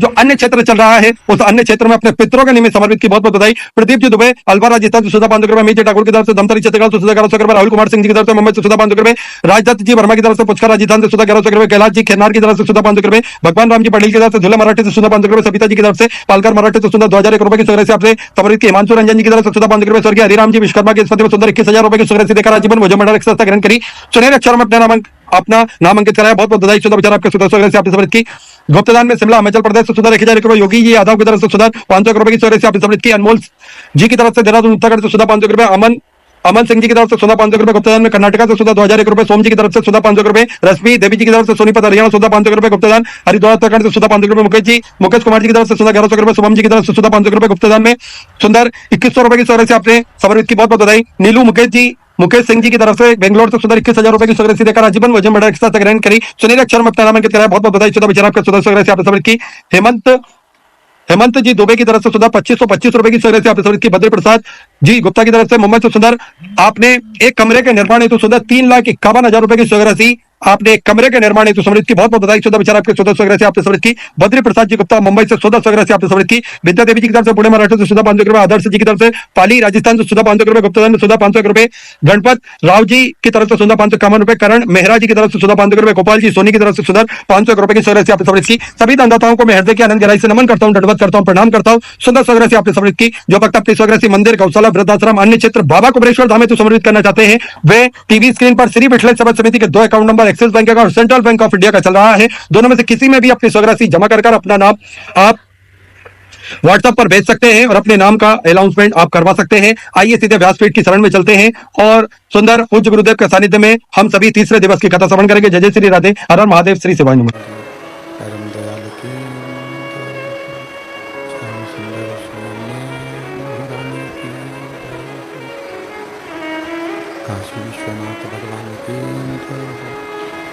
जो अन्य क्षेत्र चल रहा है उस अन्य क्षेत्र में अपने पितरों के निमित्त समर्पित की, बहुत बहुत बधाई। प्रदीप जी दुबे अलवर राजस्थान से सुधा ₹500, अमित जी ठाकुर की तरफ से धमतरी छत्तीसगढ़ से सुधा ₹1100, राहुल कुमार सिंह जी की तरफ से मुंबई से सुधा ₹500, राजदत्त जी वर्मा की तरफ से पुष्कर राजस्थान से सुधा ₹1100, कैलाश जी खेनार की तरफ से सुधा ₹500, भगवान राम जी पटेल की तरफ से झूला मराठी से सुधा ₹500, सविता जी की तरफ से पालकर मराठी से सुधा ₹2,001 की सौ आपने समर्पित की। हिमांशु रंजन जी की तरफ से सुधा ₹500, स्वर्गीय हरिराम जी विश्वकर्मा के स्मृति में सुंदर ₹21,000 की सौ देकर आजीवन मुझे मेडल ग्रहण करी। सुनहरे अक्षरों में अपना नाम अंकित कराया, बहुत बहुत बधाई सुधा विचार आपके सुधा सौ आपने समर्पित की। गुप्तादान में शिमला हिमाचल प्रदेश से सुधा ₹1,001, योगी जी यादव की तरफ से सुधा ₹500 की सौ आपने समर्पित की। अनमोल जी की तरफ से देहरादून उत्तराखंड से सुधा ₹500, अमन सिंह जी की तरफ से सुधा ₹500, गुप्तादान में कर्नाटक से सुधा ₹2,001, सोम जी की तरफ से सुधा ₹500, रश्मि देवी जी की तरफ से सोनीपत हरियाणा सुधा ₹500, गुप्तादान हरिद्वार उत्तराखंड से सुधा ₹500, मुकेश कुमार जी की तरफ से सुधा ₹1100, शुभम जी की तरफ से सुधा ₹500, गुप्तादान में सुंदर ₹2,100 की सौ आपने समर्पित की, बहुत बहुत बधाई। नीलू मुकेश सिंह जी की तरफ से बेंगलोर से सुधा ₹21,000 की सौ देकर आजीवन मुझे मेडल ग्रहण करी। सुनील अक्षर में अपना नाम अंकित कराया, बहुत बहुत बधाई सुधा विचार आपके सुधा सौ आपने समर्पित की। हेमंत जी दुबे की तरफ से सुधा ₹2,525 की सौ आपने समर्पित की। भद्र प्रसाद जी गुप्ता की तरफ से मुंबई से सुंदर आपने एक कमरे के निर्माण हेतु सुधा ₹3,51,000 की सौ आपने एक कमरे के निर्माण हेतु समर्पित की, बहुत बहुत बधाई सुधा विचार आपके सुधा सौ आपने समर्पित की। बद्री प्रसाद जी गुप्ता मुंबई से सुधा सौ आपने समर्पित की। विद्या देवी जी की तरफ से पुणे महाराष्ट्र से सुधा ₹500, आदर्श जी की तरफ से पाली राजस्थान से सुधा ₹500, गुप्तादान में सुधा ₹500, गणपत राव जी की तरफ से सुधा ₹551, करण मेहरा जी की तरफ से सुधा ₹500, गोपाल जी सोनी की तरफ से सुधा ₹500 की सौ आपने समर्पित की। सभी दानदाताओं को मैं हृदय की आनंद गहराई से नमन करता हूं, दंडवत करता हूं, प्रणाम करता हूं। सुंदर सौ आपने समर्पित की। जो भक्त अपनी स्वग्रसी मंदिर गौशाला वृद्धाश्रम अन्य क्षेत्र बाबा कुबरेश्वर धाम में समर्पित करना चाहते हैं वे टीवी स्क्रीन पर श्री विठल सभा समिति के 2 अकाउंट नंबर एक्सिस बैंक का और सेंट्रल बैंक ऑफ इंडिया का चल रहा है, दोनों में से किसी में भी अपनी स्वग्रसी जमा कर अपना नाम आप व्हाट्सएप पर भेज सकते हैं और अपने नाम का अनाउंसमेंट आप करवा सकते हैं। आइए सीधे व्यासपीठ की शरण में चलते हैं और सुंदर पूज्य गुरुदेव के सानिध्य में हम सभी तीसरे दिवस की कथा श्रवण करेंगे। जय जय श्री राधे, हर हर महादेव, श्री शिवाय नमः। परम दयाल की श्याम सुंदर स्वामी महारानी की, काशी विश्वनाथ भगवान की,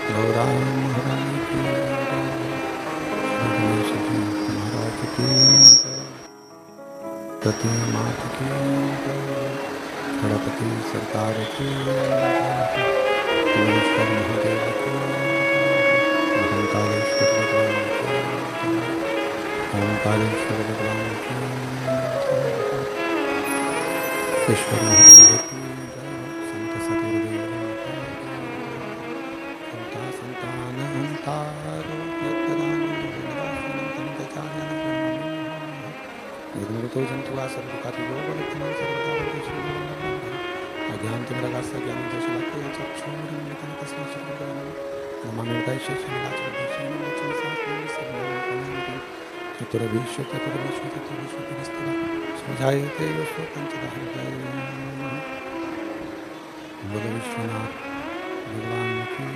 गौरा महारानी की, गणेश जी महाराज की, पति मात की, गणपति सरकार की, महेश्वर महादेव की, ओंकारेश्वर भगवान की, ओंकारेश्वर भगवान की, ईश्वर महादेव की, संत सतगुरुदेव की, संता संतान हंतारो निर्मृतो जंतुआ सर्वकार्यो बलितनं सर्वदा अज्ञानतिमिरगास्य ज्ञानदशलाके चक्षुरुन्मिलितं तस्मै श्रीगुरुवे नमामि वैशेषिकलाचरदेशेन वचनशास्त्रेण सर्वं चतुर्विश्वततुर्विश्वततुर्विश्वतस्तदा समझायते स्वपञ्चदहृदये। बोलो विश्वनाथ भगवान की।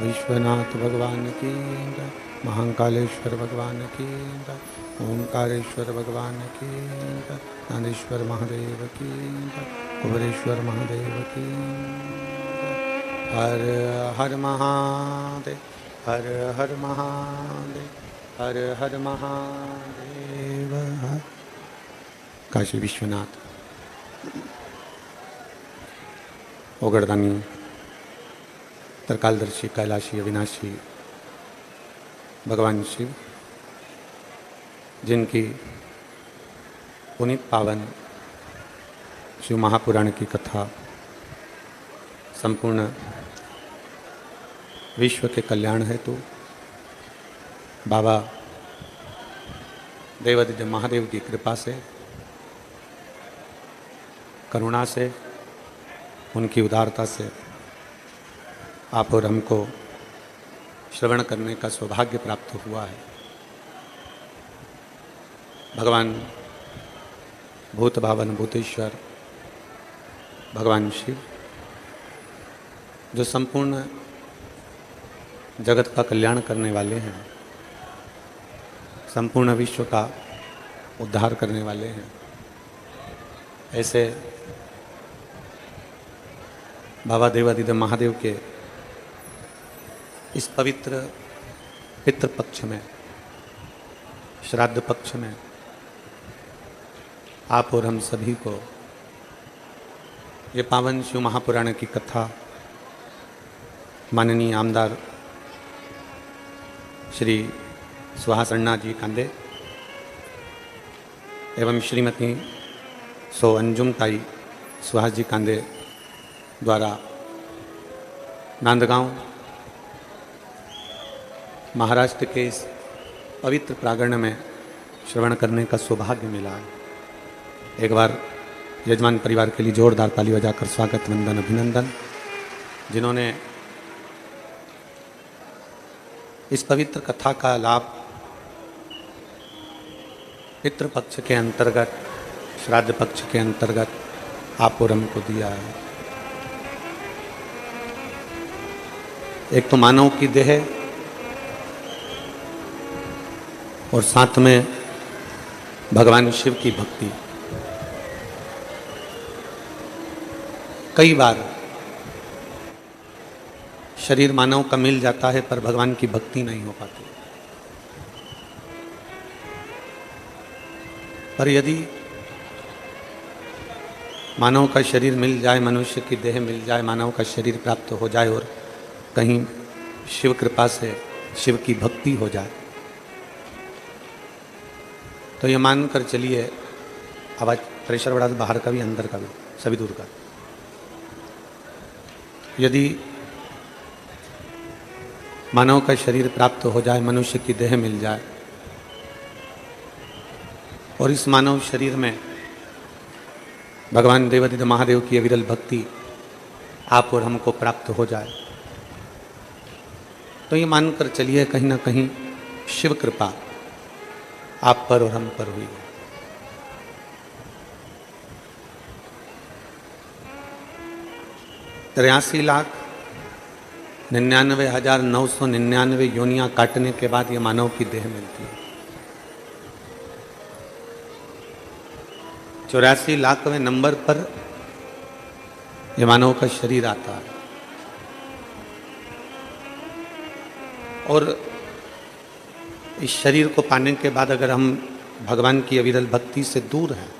विश्वनाथ भगवान की जय, महाकालेश्वर भगवान की जय, ओंकारेश्वर भगवान की जय, नादेश्वर महादेव की जय, कुबेरेश्वर महादेव की जय। हर हर महादेव, हर हर महादेव, हर हर महादेव। काशी विश्वनाथ ओगड़दानी तरकालदर्शी कैलाशी अविनाशी भगवान शिव, जिनकी पुनीत पावन शिव महापुराण की कथा संपूर्ण विश्व के कल्याण हेतु बाबा देवादिदेव महादेव की कृपा से, करुणा से, उनकी उदारता से आप और हमको श्रवण करने का सौभाग्य प्राप्त हुआ है। भगवान भूत भावन भूतेश्वर भगवान शिव, जो संपूर्ण जगत का कल्याण करने वाले हैं, संपूर्ण विश्व का उद्धार करने वाले हैं, ऐसे बाबा देवादिदेव महादेव के इस पवित्र पितृपक्ष में, श्राद्ध पक्ष में आप और हम सभी को ये पावन शिव महापुराण की कथा माननीय आमदार श्री सुहास अन्ना जी कांदे एवं श्रीमती सो अंजुम ताई सुहास जी कांदे द्वारा नांदगांव महाराष्ट्र के इस पवित्र प्रांगण में श्रवण करने का सौभाग्य मिला है। एक बार यजमान परिवार के लिए जोरदार ताली बजाकर स्वागत, वंदन, अभिनंदन। जिन्होंने इस पवित्र कथा का लाभ पितृपक्ष के अंतर्गत, श्राद्ध पक्ष के अंतर्गत आप और हमको दिया है। एक तो मानव की देह और साथ में भगवान शिव की भक्ति, कई बार शरीर मानव का मिल जाता है पर भगवान की भक्ति नहीं हो पाती। पर यदि मानव का शरीर मिल जाए, मनुष्य की देह मिल जाए, मानव का शरीर प्राप्त हो जाए और कहीं शिव कृपा से शिव की भक्ति हो जाए, तो ये मानकर चलिए, आवाज प्रेशर बढ़ा, बाहर का भी अंदर का भी सभी दूर का, यदि मानव का शरीर प्राप्त हो जाए, मनुष्य की देह मिल जाए और इस मानव शरीर में भगवान देवादिदेव महादेव की अविरल भक्ति आप और हमको प्राप्त हो जाए, तो ये मानकर चलिए कहीं ना कहीं शिव कृपा आप पर और हम पर हुई है। 83,99,999 योनियां काटने के बाद ये मानव की देह मिलती है। 84 लाखवें नंबर पर ये मानव का शरीर आता है और इस शरीर को पाने के बाद अगर हम भगवान की अविरल भक्ति से दूर हैं,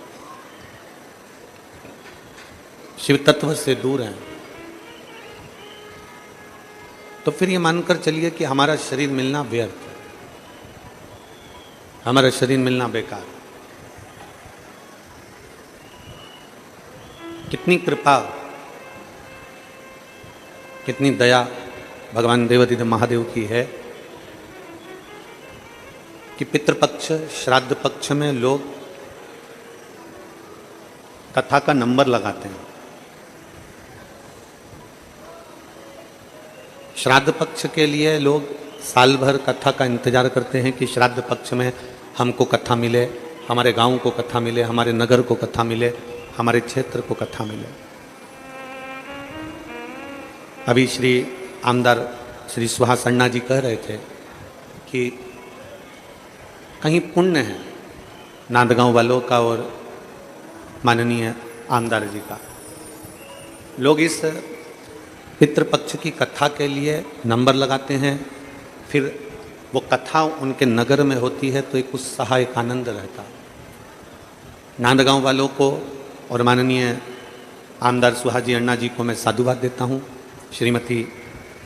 शिव तत्व से दूर हैं, तो फिर ये मानकर चलिए कि हमारा शरीर मिलना व्यर्थ है, हमारा शरीर मिलना बेकार। कितनी कृपा, कितनी दया भगवान देवादिदेव महादेव की है कि पितृपक्ष श्राद्ध पक्ष में लोग कथा का नंबर लगाते हैं। श्राद्ध पक्ष के लिए लोग साल भर कथा का इंतजार करते हैं कि श्राद्ध पक्ष में हमको कथा मिले, हमारे गांव को कथा मिले, हमारे नगर को कथा मिले, हमारे क्षेत्र को कथा मिले। अभी श्री आमदार श्री सुहास अन्ना जी कह रहे थे कि कहीं पुण्य है नांदगांव वालों का और माननीय आमदार जी का। लोग इस पितृपक्ष की कथा के लिए नंबर लगाते हैं, फिर वो कथा उनके नगर में होती है तो एक उत्साह, एक आनंद रहता। नांदगांव वालों को और माननीय आमदार सुहाजी अन्ना जी को मैं साधुवाद देता हूँ, श्रीमती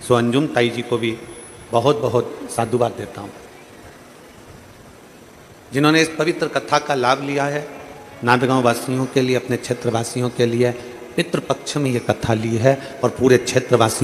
सुअंजुम ताई जी को भी बहुत बहुत साधुवाद देता हूँ, जिन्होंने इस पवित्र कथा का लाभ लिया है। नांदगांव वासियों के लिए, अपने क्षेत्रवासियों के लिए पितृपक्ष में ये कथा ली है और पूरे क्षेत्रवासी